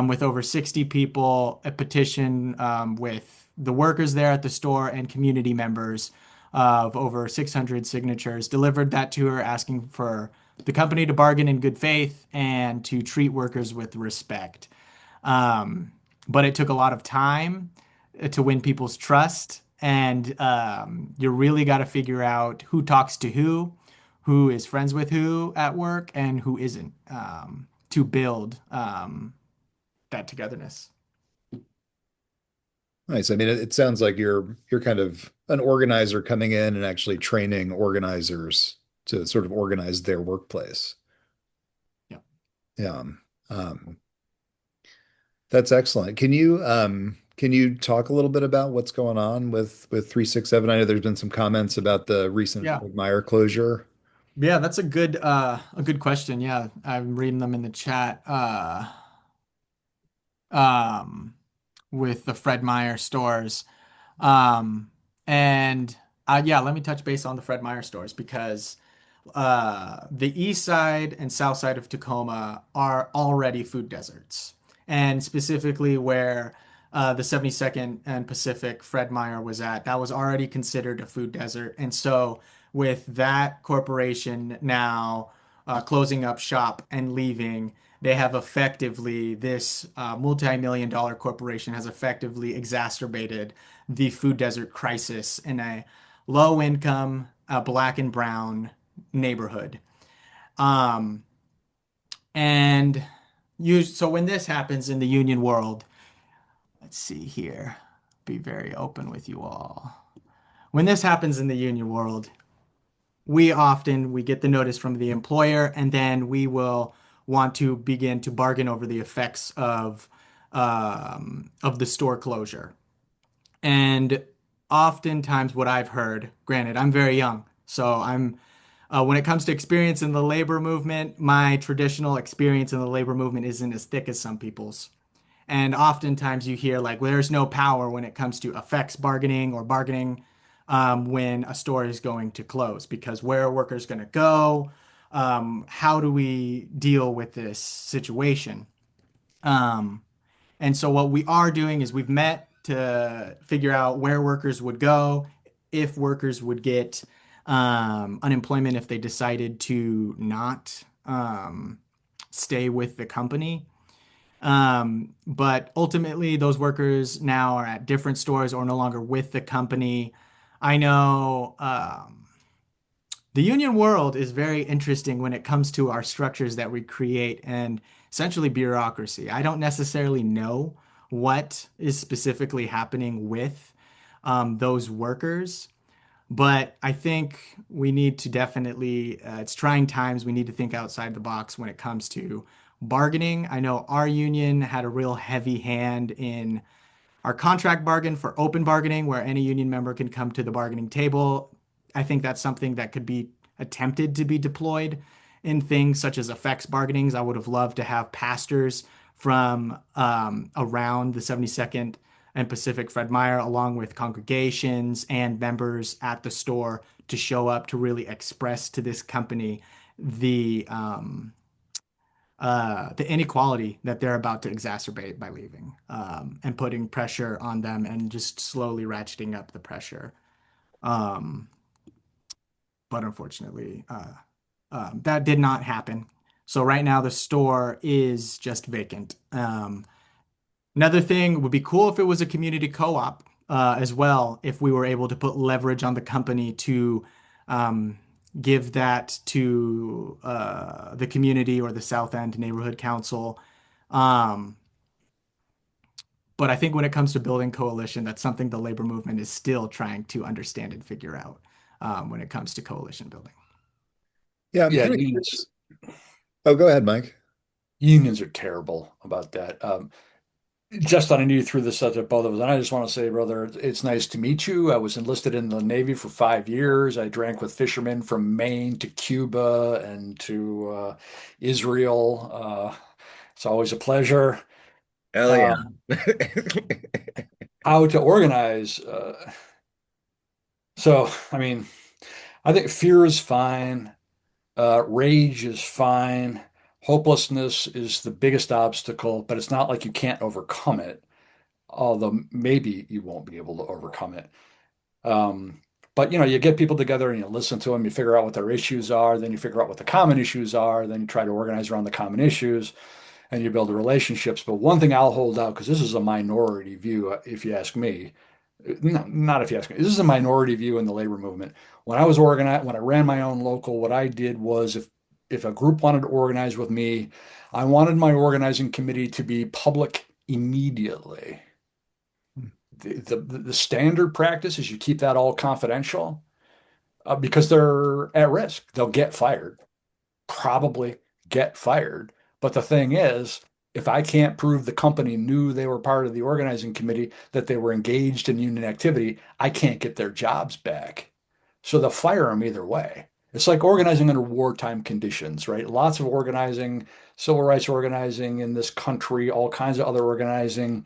with over 60 people a petition with the workers there at the store and community members of over 600 signatures, delivered that to her asking for the company to bargain in good faith and to treat workers with respect. But it took a lot of time to win people's trust. And you really got to figure out who talks to who is friends with who at work, and who isn't, to build that togetherness. Nice. I mean, it sounds like you're kind of an organizer coming in and actually training organizers to sort of organize their workplace. Yeah. Yeah. Um, that's excellent. Can you talk a little bit about what's going on with 367? I know there's been some comments about the recent Yeah. Fort Meyer closure. Yeah, that's a good question. Yeah, I'm reading them in the chat. Um with the Fred Meyer stores. Um and yeah, let me touch base on the Fred Meyer stores because the east side and south side of Tacoma are already food deserts. And specifically where the 72nd and Pacific Fred Meyer was at, that was already considered a food desert. And so, with that corporation now closing up shop and leaving, they have effectively, this multi-million dollar corporation has effectively exacerbated the food desert crisis in a low income, black and brown neighborhood. Um, and so when this happens in the union world, let's see here, be very open with you all. When this happens in the union world, we get the notice from the employer, and then we will want to begin to bargain over the effects of the store closure. And oftentimes, what I've heard, granted, I'm very young, so when it comes to experience in the labor movement, my traditional experience in the labor movement isn't as thick as some people's. And oftentimes you hear like, well, there's no power when it comes to effects bargaining or bargaining when a store is going to close because where are workers going to go? How do we deal with this situation? Um, and so what we are doing is we've met to figure out where workers would go, if workers would get unemployment if they decided to not stay with the company. But ultimately, those workers now are at different stores or no longer with the company. I know the union world is very interesting when it comes to our structures that we create and essentially bureaucracy. I don't necessarily know what is specifically happening with those workers, but I think we need to definitely, it's trying times. We need to think outside the box when it comes to bargaining. I know our union had a real heavy hand in our contract bargain for open bargaining, where any union member can come to the bargaining table. I think that's something that could be attempted to be deployed in things such as effects bargainings. I would have loved to have pastors from around the 72nd and Pacific Fred Meyer, along with congregations and members at the store, to show up to really express to this company the inequality that they're about to exacerbate by leaving, and putting pressure on them and just slowly ratcheting up the pressure. Um, but unfortunately, that did not happen. So right now the store is just vacant. Another thing would be cool if it was a community co-op as well, if we were able to put leverage on the company to um, give that to the community or the South End Neighborhood Council. Um, but I think when it comes to building coalition, that's something the labor movement is still trying to understand and figure out when it comes to coalition building. Yeah, I'm Yeah, kind of unions curious. Oh, go ahead, Mike. unions are terrible about that. Justin, I knew you threw this out at both of us, and I just want to say, brother, it's nice to meet you. I was enlisted in the Navy for 5 years. I drank with fishermen from Maine to Cuba and to Israel. It's always a pleasure. Hell yeah. Um, how to organize. So, I mean, I think fear is fine. Rage is fine. Hopelessness is the biggest obstacle, but it's not like you can't overcome it, although maybe you won't be able to overcome it. Um, but you get people together and you listen to them, you figure out what their issues are, then you figure out what the common issues are, then you try to organize around the common issues and you build the relationships. But one thing I'll hold out, because this is a minority view, if you ask me, no, not if you ask me, this is a minority view in the labor movement. When I was organized, when I ran my own local, what I did was if a group wanted to organize with me, I wanted my organizing committee to be public immediately. The standard practice is you keep that all confidential because they're at risk. They'll get fired, probably get fired. But the thing is, if I can't prove the company knew they were part of the organizing committee, that they were engaged in union activity, I can't get their jobs back. So they'll fire them either way. It's like organizing under wartime conditions, right? Lots of organizing, civil rights organizing in this country, all kinds of other organizing.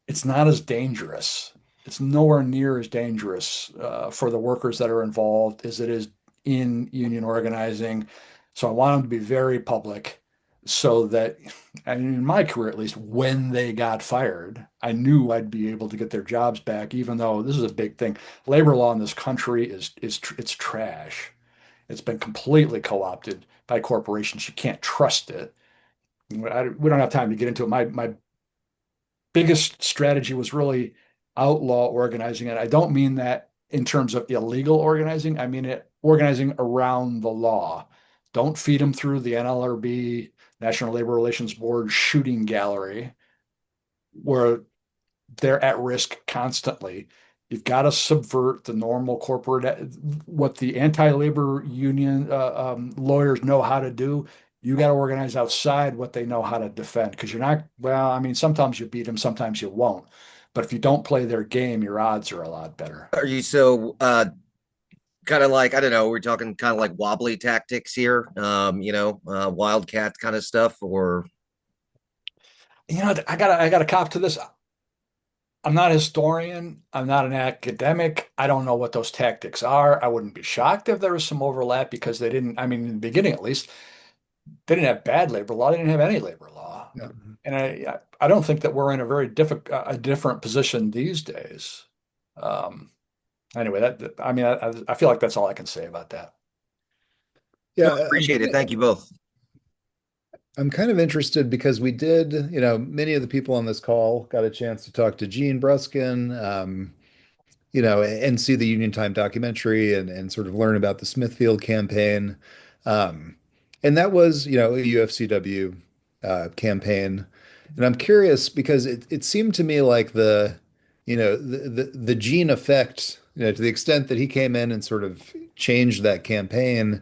It's not as dangerous. It's nowhere near as dangerous for the workers that are involved as it is in union organizing. So I want them to be very public so that, I mean, in my career at least, when they got fired, I knew I'd be able to get their jobs back, even though this is a big thing. Labor law in this country it's trash. It's been completely co-opted by corporations. You can't trust it. We don't have time to get into it. My biggest strategy was really outlaw organizing. And I don't mean that in terms of illegal organizing. I mean it organizing around the law. Don't feed them through the NLRB, National Labor Relations Board shooting gallery where they're at risk constantly. You've got to subvert the normal corporate, what the anti-labor union lawyers know how to do. You got to organize outside what they know how to defend because you're not, well, I mean, sometimes you beat them, sometimes you won't. But if you don't play their game, your odds are a lot better. Are you so kind of like, I don't know, we're talking kind of like wobbly tactics here, wildcat kind of stuff, or I gotta cop to this. I'm not a historian. I'm not an academic. I don't know what those tactics are. I wouldn't be shocked if there was some overlap because they didn't, I mean, in the beginning at least, they didn't have bad labor law. They didn't have any labor law. Yeah. And I don't think that we're in a very different position these days. Anyway, I mean, I feel like that's all I can say about that. Yeah, appreciate it. Thank you both. I'm kind of interested because we did, many of the people on this call got a chance to talk to Gene Bruskin, and see the Union Time documentary and sort of learn about the Smithfield campaign. Um, and that was, a UFCW campaign. And I'm curious because it seemed to me like the Gene effect, to the extent that he came in and sort of changed that campaign.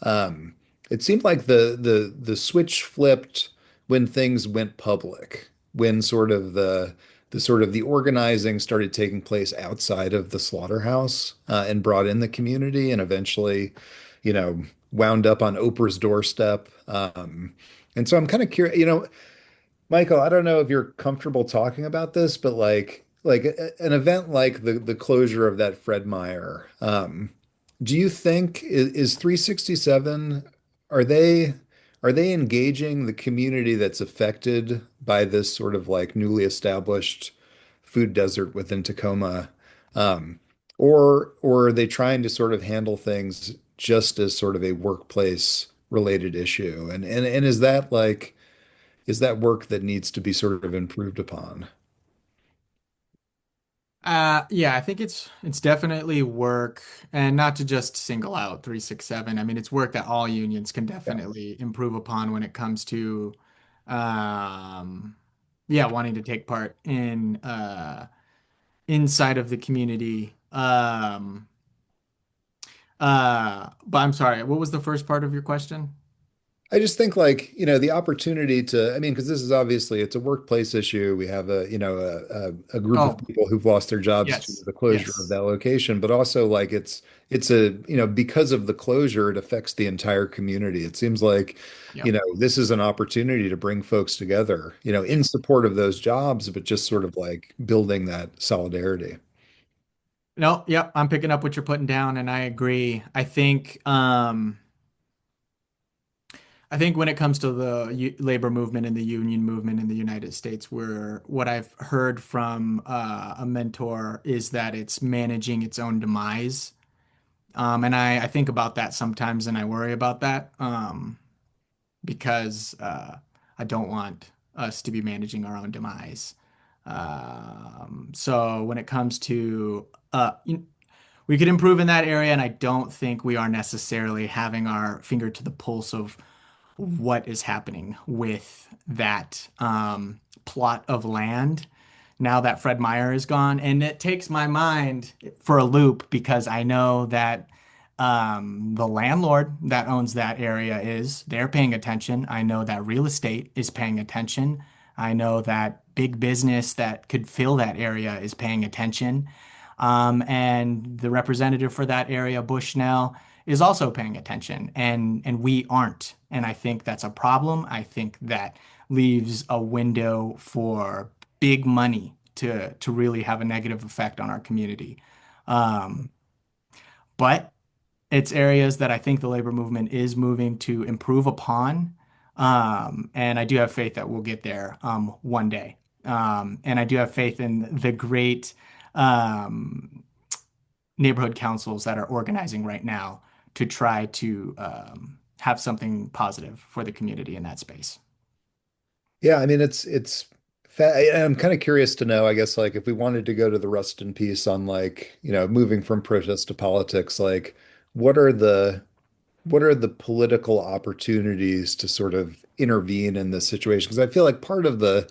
Um, it seemed like the switch flipped when things went public, when the organizing started taking place outside of the slaughterhouse and brought in the community and eventually, wound up on Oprah's doorstep. And so I'm kind of curious, Michael, I don't know if you're comfortable talking about this, but an event like the closure of that Fred Meyer, do you think is 367 are they are they engaging the community that's affected by this sort of like newly established food desert within Tacoma? Um, or are they trying to sort of handle things just as sort of a workplace related issue? And is that work that needs to be sort of improved upon? Yeah, I think it's definitely work, and not to just single out 367. I mean, it's work that all unions can Yeah. definitely improve upon when it comes to um yeah, wanting to take part in inside of the community. But I'm sorry, what was the first part of your question? I just think the opportunity to, I mean, because this is obviously it's a workplace issue. We have a group of Oh, people who've lost their jobs to yes. the closure of Yes. that location, but also like it's because of the closure, it affects the entire community. It seems like, Yep. this is an opportunity to bring folks together, in support of those jobs, but just sort of like building that solidarity. No, yep, I'm picking up what you're putting down, and I agree. I think when it comes to the labor movement and the union movement in the United States, where what I've heard from a mentor is that it's managing its own demise. And I think about that sometimes and I worry about that because I don't want us to be managing our own demise. So when it comes to, we could improve in that area, and I don't think we are necessarily having our finger to the pulse of what is happening with that plot of land now that Fred Meyer is gone. And it takes my mind for a loop because I know that the landlord that owns that area they're paying attention. I know that real estate is paying attention. I know that big business that could fill that area is paying attention. And the representative for that area, Bushnell, is also paying attention, and we aren't. And I think that's a problem. I think that leaves a window for big money to really have a negative effect on our community. Um, but it's areas that I think the labor movement is moving to improve upon. And I do have faith that we'll get there one day. And I do have faith in the great um, neighborhood councils that are organizing right now to try to have something positive for the community in that space. Yeah, I mean I'm kind of curious to know, I guess, like if we wanted to go to the rest in peace on like, moving from protest to politics, like what are the political opportunities to sort of intervene in this situation? Because I feel like part of the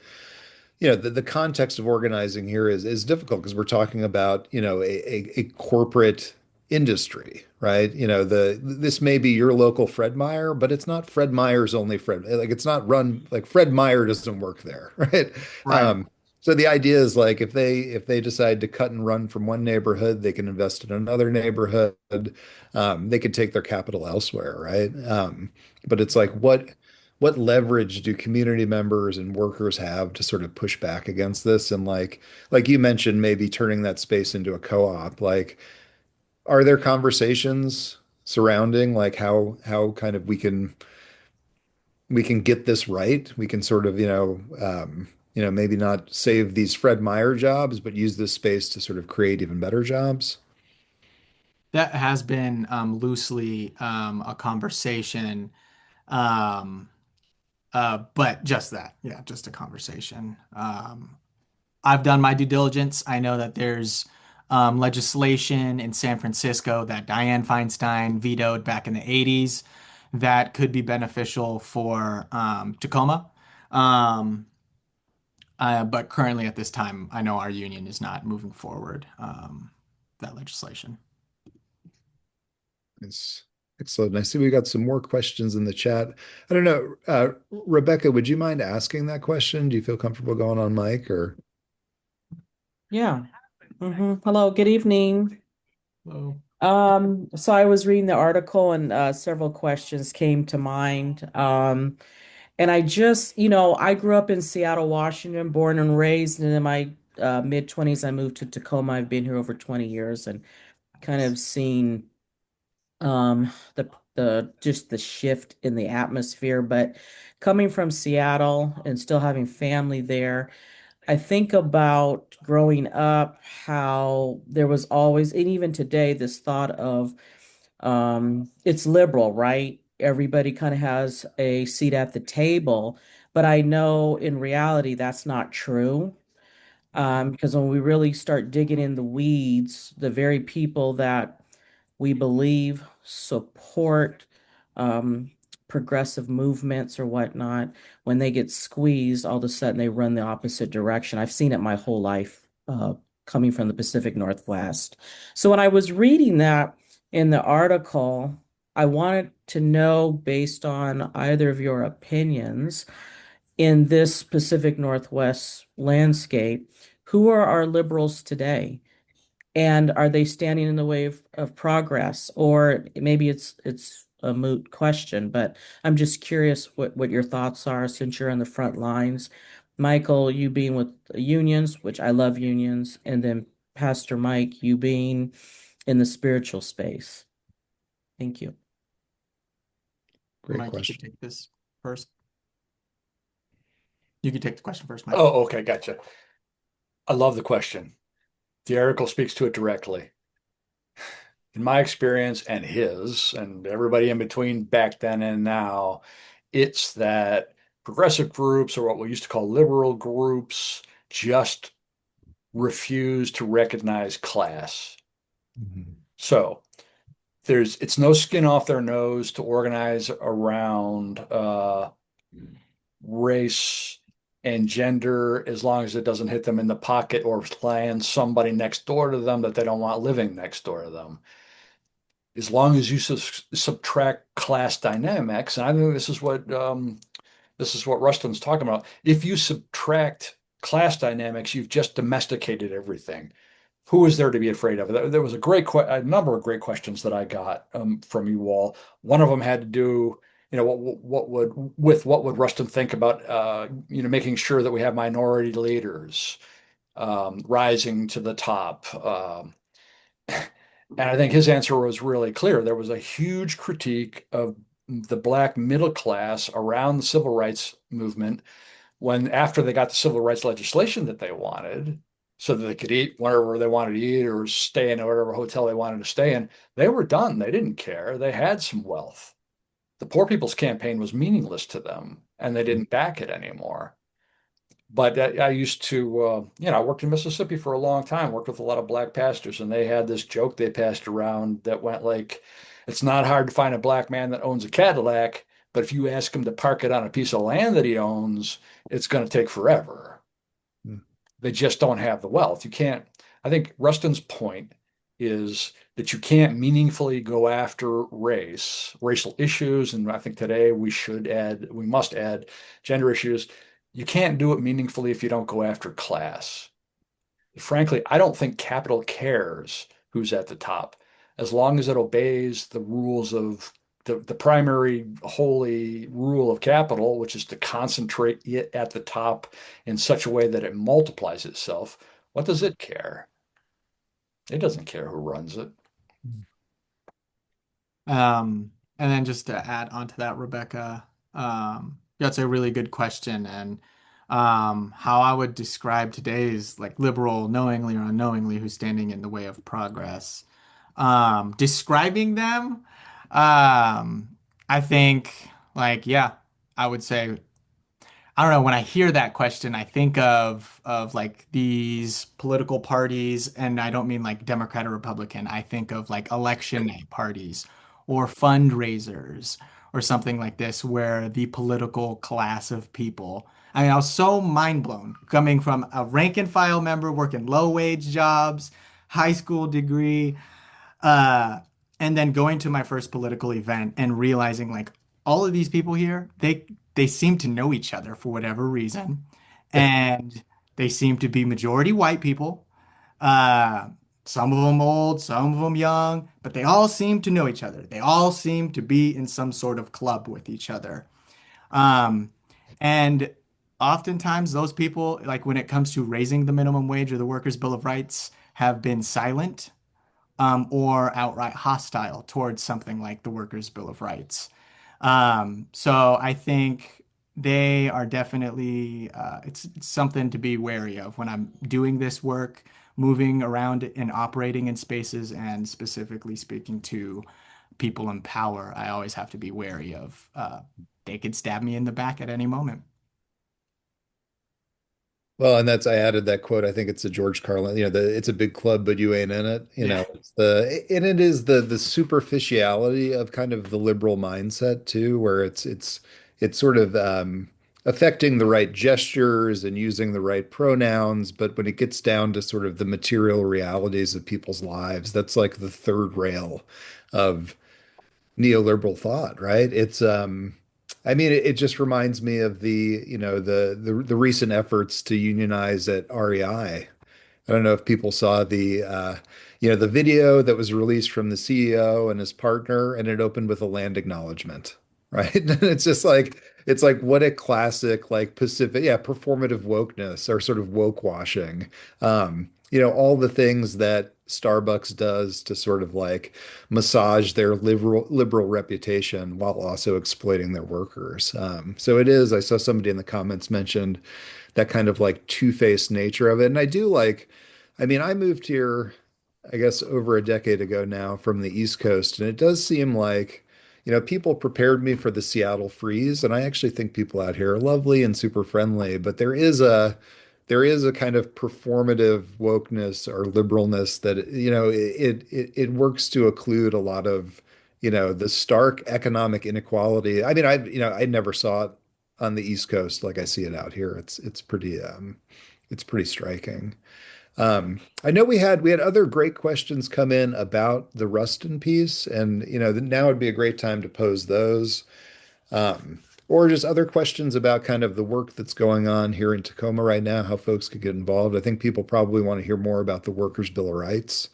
context of organizing here is difficult because we're talking about, a corporate industry, right? This may be your local Fred Meyer, but it's not Fred Meyer's only Fred. Like it's not run like Fred Meyer doesn't work there, right? Right. So the idea is like if they decide to cut and run from one neighborhood, they can invest in another neighborhood. They could take their capital elsewhere, right? But it's like what leverage do community members and workers have to sort of push back against this? And like you mentioned, maybe turning that space into a co-op. Like, are there conversations surrounding like how kind of we can get this right? We can sort of, maybe not save these Fred Meyer jobs, but use this space to sort of create even better jobs. That has been loosely a conversation. Um, but just that, yeah, just a conversation. I've done my due diligence. I know that there's legislation in San Francisco that Dianne Feinstein vetoed back in the 80s that could be beneficial for Tacoma. Um, but currently at this time, I know our union is not moving forward that legislation. It's excellent. I see we got some more questions in the chat. I don't know, Rebecca, would you mind asking that question? Do you feel comfortable going on mic or? Yeah. Hello, good evening. Hello. So I was reading the article and several questions came to mind. And I just, I grew up in Seattle, Washington, born and raised, and in my mid 20s, I moved to Tacoma. I've been here over 20 years and kind of seen the just the shift in the atmosphere. But coming from Seattle and still having family there, I think about growing up, how there was always, and even today, this thought of it's liberal, right? Everybody kind of has a seat at the table, but I know in reality that's not true. Because when we really start digging in the weeds, the very people that we believe support um, progressive movements or whatnot, when they get squeezed, all of a sudden they run the opposite direction. I've seen it my whole life, coming from the Pacific Northwest. So when I was reading that in the article, I wanted to know, based on either of your opinions, in this Pacific Northwest landscape, who are our liberals today? And are they standing in the way of progress? Or maybe it's a moot question, but I'm just curious what your thoughts are since you're on the front lines. Michael, you being with unions, which I love unions, and then Pastor Mike, you being in the spiritual space. Thank you. Great Mike, you question. could take this first. You could take the question first, Mike. Oh, okay, gotcha. I love the question. The article speaks to it directly. In my experience and his, and everybody in between back then and now, it's that progressive groups, or what we used to call liberal groups, just refuse to recognize class. Mhm. So it's no skin off their nose to organize around race, and gender, as long as it doesn't hit them in the pocket or land somebody next door to them that they don't want living next door to them. As long as you subtract class dynamics, and I think this is what Rustin's talking about. If you subtract class dynamics, you've just domesticated everything. Who is there to be afraid of? There was a number of great questions that I got from you all. One of them had to do, what would Rustin think about, making sure that we have minority leaders rising to the top. And I think his answer was really clear. There was a huge critique of the black middle class around the civil rights movement when after they got the civil rights legislation that they wanted, so that they could eat wherever they wanted to eat or stay in whatever hotel they wanted to stay in, they were done. They didn't care. They had some wealth. The Poor People's Campaign was meaningless to them, and they didn't back it anymore. But I used to, I worked in Mississippi for a long time, worked with a lot of black pastors, and they had this joke they passed around that went like, it's not hard to find a black man that owns a Cadillac, but if you ask him to park it on a piece of land that he owns, it's going to take forever. Mm. They just don't have the wealth. You can't, I think Rustin's point is that you can't meaningfully go after racial issues. And I think today we must add gender issues. You can't do it meaningfully if you don't go after class. Frankly, I don't think capital cares who's at the top, as long as it obeys the rules of the primary holy rule of capital, which is to concentrate it at the top in such a way that it multiplies itself. What does it care? It doesn't care who runs it. And then just to add on to that, Rebecca, that's a really good question. And how I would describe today's like liberal, knowingly or unknowingly, who's standing in the way of progress. Describing them, I think like, yeah, I would say I don't know, when I hear that question, I think of like these political parties, and I don't mean like Democrat or Republican. I think of like election night parties or fundraisers or something like this, where the political class of people. I mean, I was so mind blown coming from a rank and file member working low wage jobs, high school degree, uh, and then going to my first political event and realizing like all of these people here, they seem to know each other for whatever reason, and they seem to be majority white people. Uh, some of them old, some of them young, but they all seem to know each other. They all seem to be in some sort of club with each other. Um, and oftentimes those people, like when it comes to raising the minimum wage or the Workers' Bill of Rights, have been silent or outright hostile towards something like the Workers' Bill of Rights. So I think they are definitely, it's something to be wary of when I'm doing this work, moving around and operating in spaces, and specifically speaking to people in power. I always have to be wary of, they could stab me in the back at any moment. Well, and I added that quote. I think it's a George Carlin, it's a big club, but you ain't in it. Yeah. And it is the superficiality of kind of the liberal mindset too, where it's sort of affecting the right gestures and using the right pronouns, but when it gets down to sort of the material realities of people's lives, that's like the third rail of neoliberal thought, right? I mean, it just reminds me of the recent efforts to unionize at REI. I don't know if people saw the video that was released from the CEO and his partner, and it opened with a land acknowledgement, right? And it's like what a classic like Pacific, yeah, performative wokeness or sort of woke washing. All the things that Starbucks does to sort of like massage their liberal reputation while also exploiting their workers. So it is. I saw somebody in the comments mentioned that kind of like two-faced nature of it. And I do like, I mean, I moved here, I guess, over a decade ago now from the East Coast, and it does seem like, people prepared me for the Seattle freeze, and I actually think people out here are lovely and super friendly, but there is a kind of performative wokeness or liberalness that it works to occlude a lot of the stark economic inequality. I mean, I never saw it on the East Coast like I see it out here. It's pretty striking. I know we had other great questions come in about the Ruston piece, and now would be a great time to pose those. Or just other questions about kind of the work that's going on here in Tacoma right now, how folks could get involved. I think people probably want to hear more about the Workers' Bill of Rights,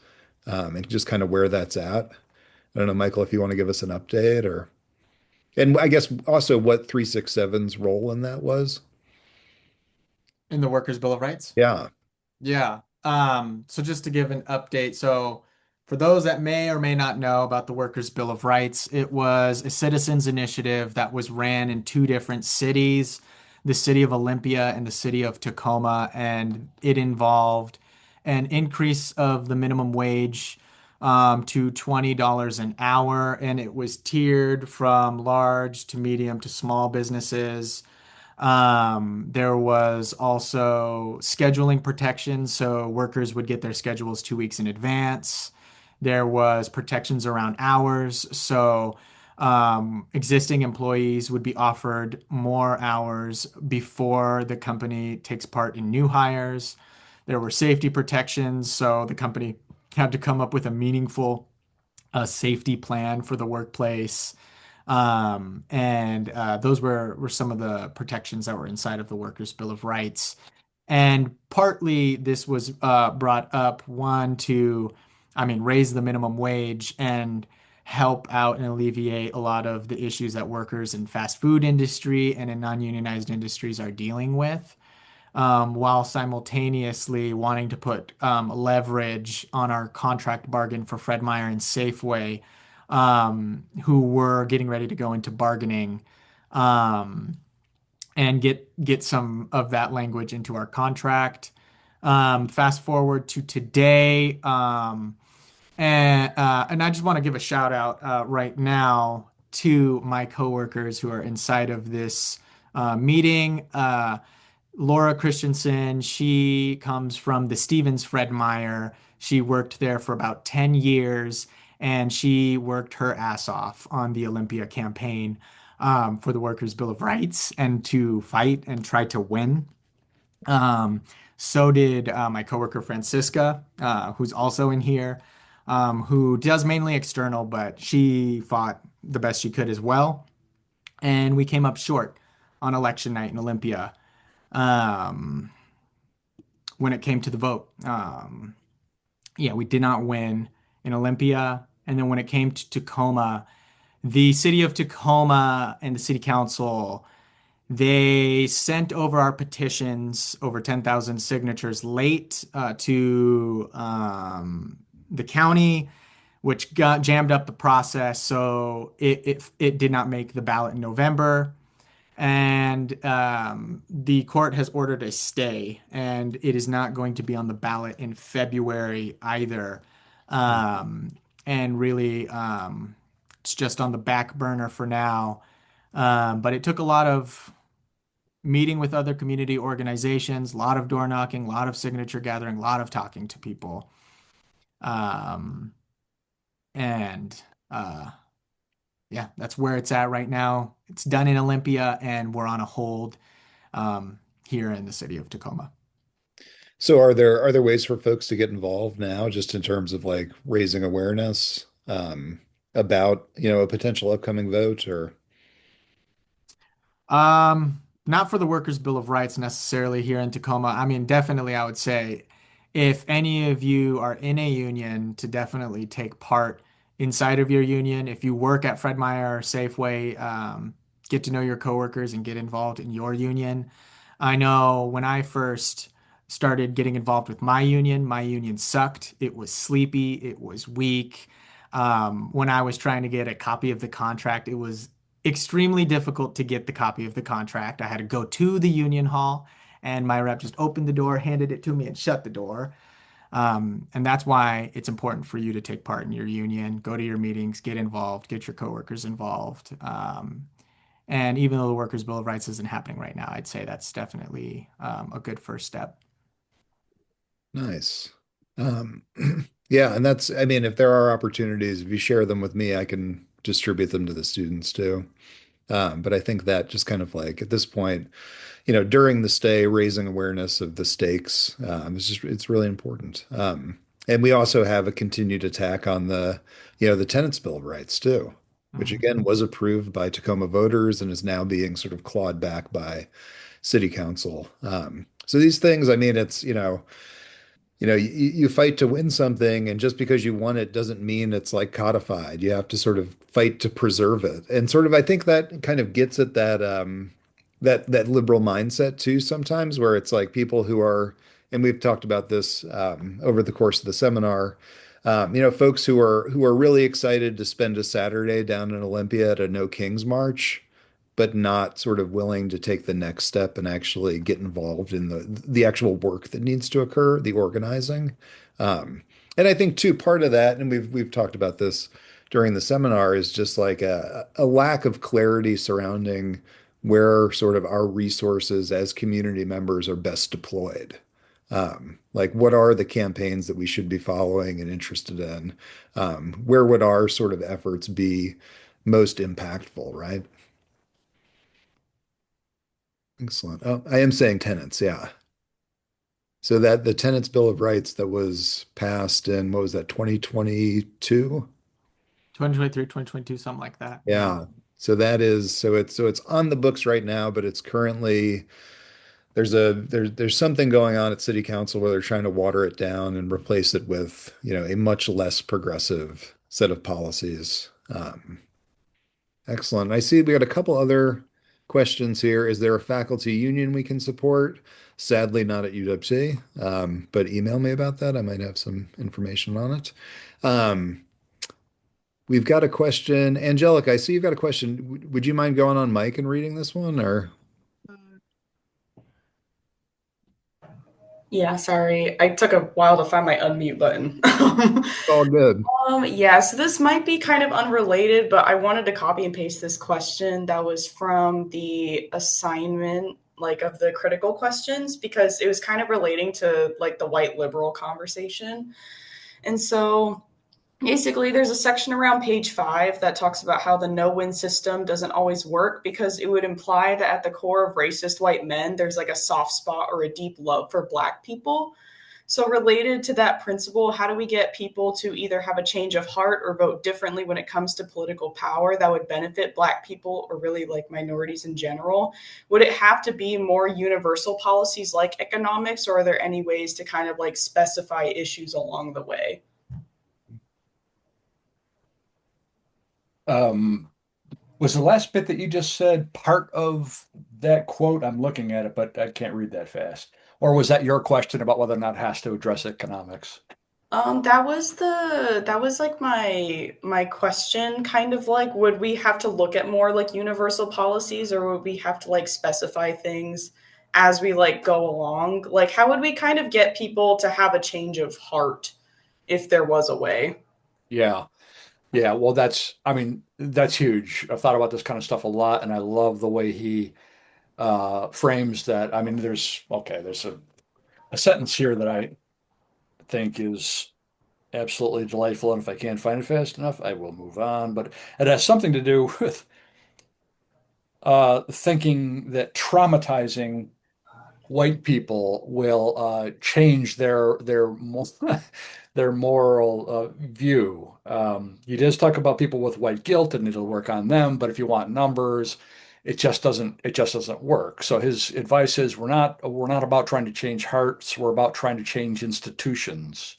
and just kind of where that's at. I don't know, Michael, if you want to give us an update and I guess also what 367's role in that was. In the Workers' Bill of Rights? Yeah. Yeah. So just to give an update, so for those that may or may not know about the Workers' Bill of Rights, it was a citizens initiative that was ran in two different cities, the city of Olympia and the city of Tacoma, and it involved an increase of the minimum wage to $20 an hour, and it was tiered from large to medium to small businesses. There was also scheduling protections, so workers would get their schedules 2 weeks in advance. There was protections around hours, so existing employees would be offered more hours before the company takes part in new hires. There were safety protections, so the company had to come up with a meaningful safety plan for the workplace. And those were some of the protections that were inside of the Workers' Bill of Rights. And partly this was brought up, one, to, I mean, raise the minimum wage and help out and alleviate a lot of the issues that workers in fast food industry and in non-unionized industries are dealing with, while simultaneously wanting to put leverage on our contract bargain for Fred Meyer and Safeway, who were getting ready to go into bargaining, um, and get some of that language into our contract. Fast forward to today, and I just want to give a shout out right now to my coworkers who are inside of this meeting. Laura Christensen, she comes from the Stevens Fred Meyer. She worked there for about 10 years and she worked her ass off on the Olympia campaign for the Workers' Bill of Rights and to fight and try to win. Um, so did my coworker Francisca, who's also in here, who does mainly external, but she fought the best she could as well. And we came up short on election night in Olympia um, when it came to the vote. Yeah, we did not win in Olympia. And then when it came to Tacoma, the city of Tacoma and the city council, they sent over our petitions, over 10,000 signatures late to the county, which got jammed up the process. So it did not make the ballot in November. And the court has ordered a stay, and it is not going to be on the ballot in February either. And really, it's just on the back burner for now. But it took a lot of meeting with other community organizations, a lot of door knocking, a lot of signature gathering, a lot of talking to people. Um, and yeah, that's where it's at right now. It's done in Olympia, and we're on a hold here in the city of Tacoma. So are there ways for folks to get involved now, just in terms of like raising awareness about, a potential upcoming vote or Not for the Workers' Bill of Rights necessarily here in Tacoma. I mean, definitely, I would say if any of you are in a union, to definitely take part inside of your union. If you work at Fred Meyer or Safeway, get to know your coworkers and get involved in your union. I know when I first started getting involved with my union sucked. It was sleepy. It was weak. When I was trying to get a copy of the contract, it was extremely difficult to get the copy of the contract. I had to go to the union hall, and my rep just opened the door, handed it to me, and shut the door. And that's why it's important for you to take part in your union, go to your meetings, get involved, get your coworkers involved. And even though the Workers' Bill of Rights isn't happening right now, I'd say that's definitely a good first step. nice. Um, yeah, and I mean, if there are opportunities, if you share them with me, I can distribute them to the students too. But I think that just kind of like at this point, during the stay, raising awareness of the stakes, it's really important. And we also have a continued attack on the Tenants' Bill of Rights too, which Mhm. again was approved by Tacoma voters and is now being sort of clawed back by city council. So these things, I mean, you fight to win something, and just because you won it doesn't mean it's like codified. You have to sort of fight to preserve it. And sort of I think that kind of gets at that liberal mindset too sometimes, where it's like people who are, and we've talked about this over the course of the seminar, folks who are really excited to spend a Saturday down in Olympia at a No Kings March, but not sort of willing to take the next step and actually get involved in the actual work that needs to occur, the organizing. Um, and I think too, part of that, and we've talked about this during the seminar, is just like a lack of clarity surrounding where sort of our resources as community members are best deployed. Like what are the campaigns that we should be following and interested in? Where would our sort of efforts be most impactful, right? Excellent. Oh, I am saying tenants, yeah. So that the Tenants' Bill of Rights that was passed in, what was that, 2022? 2023, 2022, something like that. Yeah. So it's on the books right now, but it's currently there's something going on at City Council where they're trying to water it down and replace it with, a much less progressive set of policies. Excellent. I see we got a couple other questions here. Is there a faculty union we can support? Sadly, not at UWC, but email me about that. I might have some information on it. Um, we've got a question. Angelica, I see you've got a question. Would you mind going on mic and reading this one, or? Yeah, sorry. I took a while to find my unmute button. All good. Yeah, so this might be kind of unrelated, but I wanted to copy and paste this question that was from the assignment, like of the critical questions, because it was kind of relating to like the white liberal conversation. And so basically, there's a section around page 5 that talks about how the no-win system doesn't always work because it would imply that at the core of racist white men, there's like a soft spot or a deep love for Black people. So, related to that principle, how do we get people to either have a change of heart or vote differently when it comes to political power that would benefit Black people or really like minorities in general? Would it have to be more universal policies like economics, or are there any ways to kind of like specify issues along the way? Was the last bit that you just said part of that quote? I'm looking at it, but I can't read that fast. Or was that your question about whether or not it has to address economics? That was like my question, kind of like, would we have to look at more like universal policies, or would we have to like specify things as we like go along? Like, how would we kind of get people to have a change of heart if there was a way? Yeah. Yeah. Well, I mean, that's huge. I've thought about this kind of stuff a lot, and I love the way he frames that. I mean, there's a sentence here that I think is absolutely delightful. And if I can't find it fast enough, I will move on. But it has something to do with thinking that traumatizing white people will change their moral view. He does talk about people with white guilt, and it'll work on them. But if you want numbers, it just doesn't work. So his advice is we're not about trying to change hearts. We're about trying to change institutions,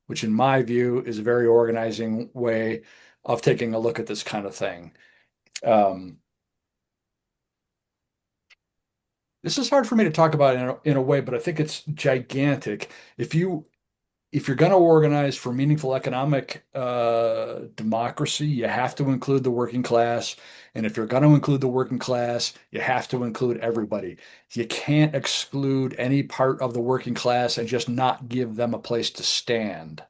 which in my view is a very organizing way of taking a look at this kind of thing. Um, this is hard for me to talk about in a way, but I think it's gigantic. If you if you're going to organize for meaningful economic democracy, you have to include the working class. And if you're going to include the working class, you have to include everybody. You can't exclude any part of the working class and just not give them a place to stand.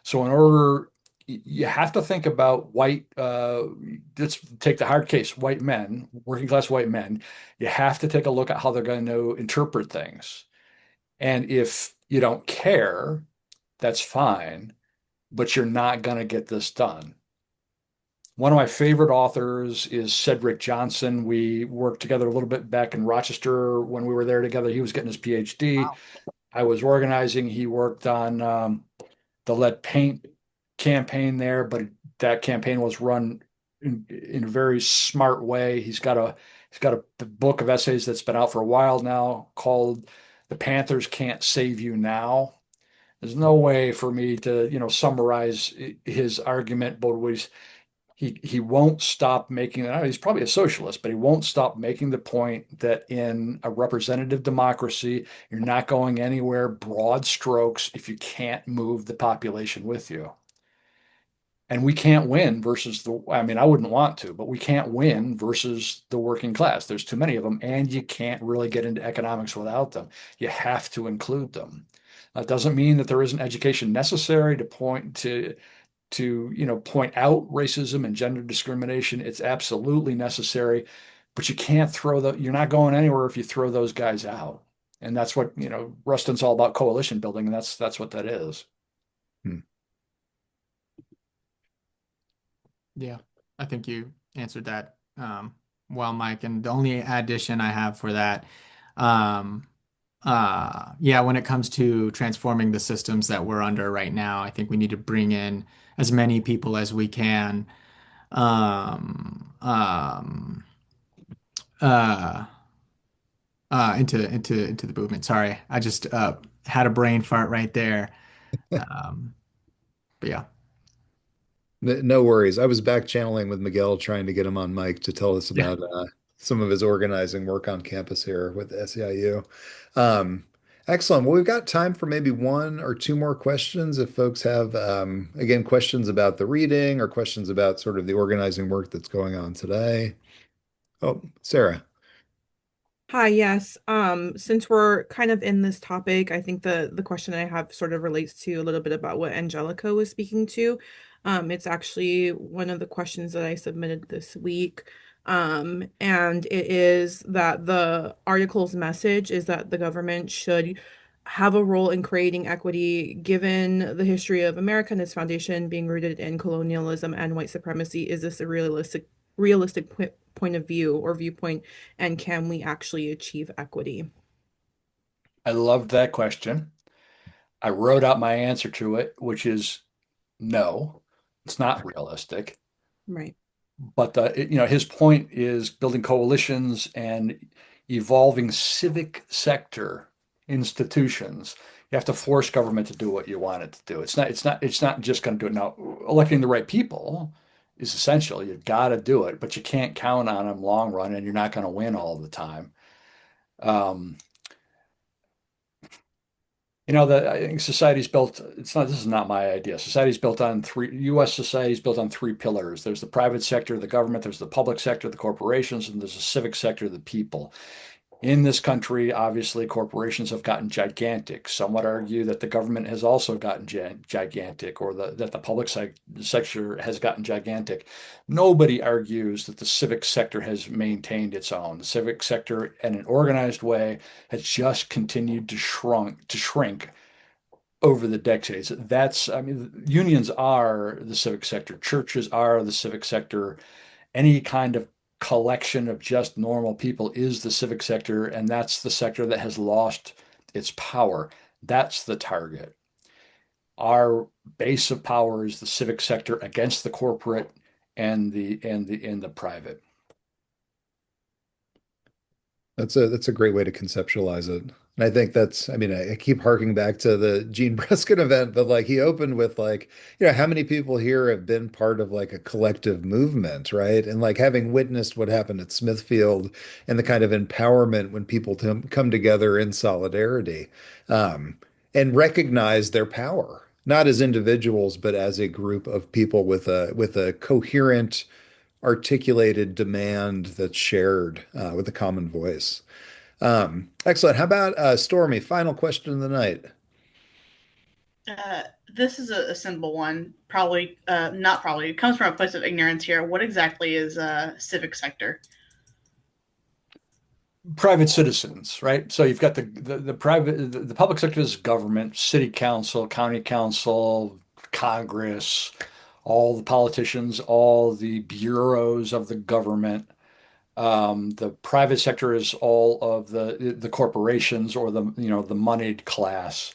So, you have to think about let's take the hard case, white men, working class white men. You have to take a look at how they're going to interpret things. And if you don't care, that's fine, but you're not going to get this done. One of my favorite authors is Cedric Johnson. We worked together a little bit back in Rochester when we were there together. He was getting his PhD. I was organizing. He worked on the lead paint campaign there, but that campaign was run in a very smart way. He's got a book of essays that's been out for a while now called "The Panthers Can't Save You Now." There's no way for me to, summarize his argument, but he won't stop making it. He's probably a socialist, but he won't stop making the point that in a representative democracy, you're not going anywhere broad strokes if you can't move the population with you. And we can't win versus I wouldn't want to, but we can't win versus the working class. There's too many of them, and you can't really get into economics without them. You have to include them. That doesn't mean that there isn't education necessary to point out racism and gender discrimination. It's absolutely necessary, but you can't you're not going anywhere if you throw those guys out. And that's what, Rustin's all about, coalition building, and that's what that is. Yeah, I think you answered that well, Mike. And the only addition I have for that, yeah, when it comes to transforming the systems that we're under right now, I think we need to bring in as many people as we can. Um, um, uh, into the movement. Sorry, I just had a brain fart right there. But yeah. No worries. I was back channeling with Miguel trying to get him on mic to tell us about some of his organizing work on campus here with SEIU. Excellent. Well, we've got time for maybe one or two more questions if folks have, again, questions about the reading or questions about sort of the organizing work that's going on today. Oh, Sarah. Hi, yes. Since we're kind of in this topic, I think the question I have sort of relates to a little bit about what Angelica was speaking to. It's actually one of the questions that I submitted this week. And it is that the article's message is that the government should have a role in creating equity, given the history of America and its foundation being rooted in colonialism and white supremacy. Is this a realistic point of view or viewpoint, and can we actually achieve equity? I loved that question. I wrote out my answer to it, which is no, it's not realistic. Right. But his point is building coalitions and evolving civic sector institutions. You have to force government to do what you want it to do. It's not just going to do it. Now, electing the right people is essential. You've got to do it, but you can't count on them long run, and you're not going to win all the time. I think society's built, this is not my idea. U.S. society is built on three pillars. There's the private sector, the government, there's the public sector, the corporations, and there's the civic sector, the people. In this country, obviously, corporations have gotten gigantic. Some would argue that the government has also gotten gigantic, or that the public sector has gotten gigantic. Nobody argues that the civic sector has maintained its own. The civic sector, in an organized way, has just continued to shrink over the decades. Unions are the civic sector. Churches are the civic sector. Any kind of collection of just normal people is the civic sector, and that's the sector that has lost its power. That's the target. Our base of power is the civic sector against the corporate and the private. That's a great way to conceptualize it. And I think I keep harking back to the Gene Breskin event, but like he opened with like, how many people here have been part of like a collective movement, right? And like having witnessed what happened at Smithfield and the kind of empowerment when people come together in solidarity, and recognize their power, not as individuals, but as a group of people with a coherent, articulated demand that's shared with a common voice. Excellent. How about Stormy? Final question of the night. This is a simple one. Probably, not probably. It comes from a place of ignorance here. What exactly is civic sector? Private citizens, right? So you've got the public sector is government, city council, county council, Congress, all the politicians, all the bureaus of the government. The private sector is all of the corporations or the moneyed class.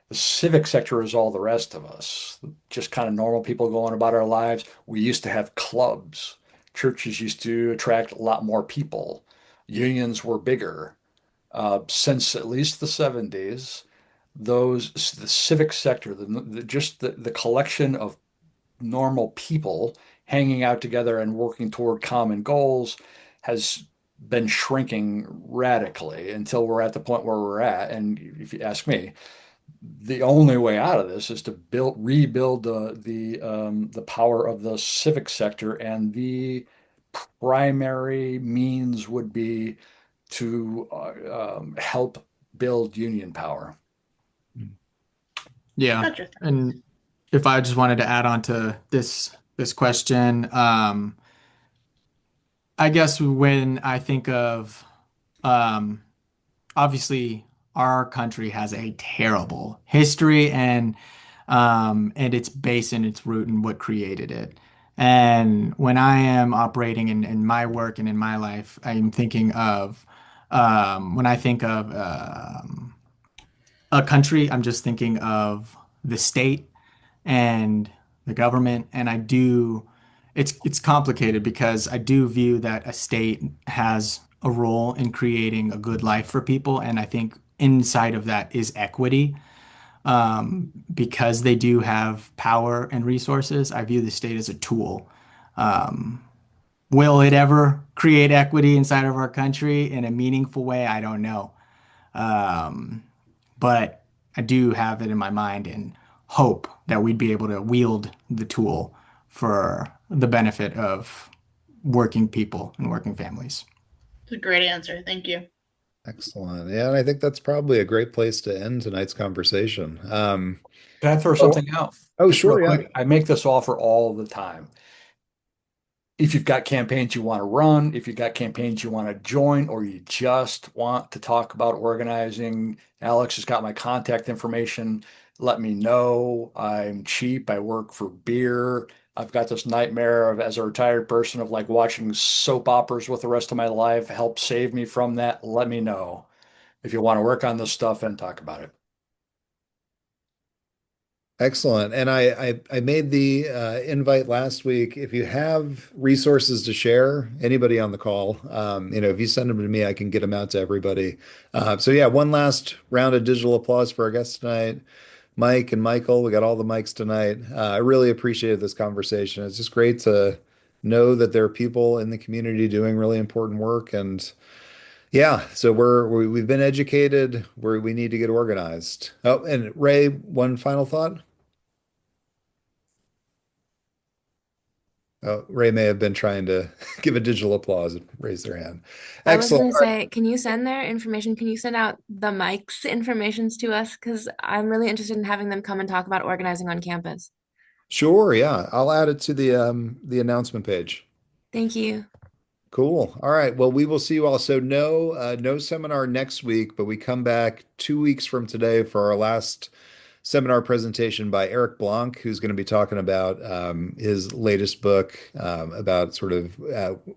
The civic sector is all the rest of us, just kind of normal people going about our lives. We used to have clubs. Churches used to attract a lot more people. Unions were bigger. Since at least the 70s, the civic sector, just the collection of normal people hanging out together and working toward common goals has been shrinking radically until we're at the point where we're at. And if you ask me, the only way out of this is to rebuild the power of the civic sector, and the primary means would be to help build union power. Yeah. Gotcha. And if I just wanted to add on to this question, I guess when I think of obviously our country has a terrible history and its base and its root and what created it. And when I am operating in my work and in my life, I'm thinking of when I think of a country, I'm just thinking of the state and the government. And it's complicated because I do view that a state has a role in creating a good life for people. And I think inside of that is equity. Because they do have power and resources, I view the state as a tool. Um, will it ever create equity inside of our country in a meaningful way? I don't know. Um, but I do have it in my mind and hope that we'd be able to wield the tool for the benefit of working people and working families. It's a great answer. Thank you. Excellent. Yeah, and I think that's probably a great place to end tonight's conversation. Can I throw something out? Oh, Just real sure, yeah. quick. I make this offer all the time. If you've got campaigns you want to run, if you've got campaigns you want to join, or you just want to talk about organizing, Alex has got my contact information. Let me know. I'm cheap. I work for beer. I've got this nightmare of, as a retired person, of like watching soap operas with the rest of my life. Help save me from that. Let me know if you want to work on this stuff and talk about it. Excellent. And I made the invite last week. If you have resources to share, anybody on the call, if you send them to me, I can get them out to everybody. So yeah, one last round of digital applause for our guests tonight. Mike and Michael, we got all the mics tonight. I really appreciated this conversation. It's just great to know that there are people in the community doing really important work. And yeah, so we've been educated, we need to get organized. Oh, and Ray, one final thought. Oh, Ray may have been trying to give a digital applause and raise their hand. I was Excellent. going to say, can you send their information? Can you send out the Mike's informations to us? Because I'm really interested in having them come and talk about organizing on campus. Sure, yeah. I'll add it to the announcement page. Thank you. Cool. All right. Well, we will see you all. So no seminar next week, but we come back 2 weeks from today for our last seminar presentation by Eric Blanc, who's going to be talking about his latest book about sort of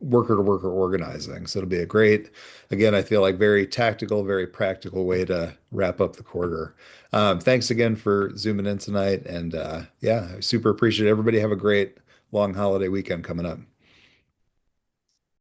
worker to worker organizing. So it'll be a great, again, I feel like very tactical, very practical way to wrap up the quarter. Thanks again for zooming in tonight. And yeah, super appreciate it. Everybody have a great long holiday weekend coming up.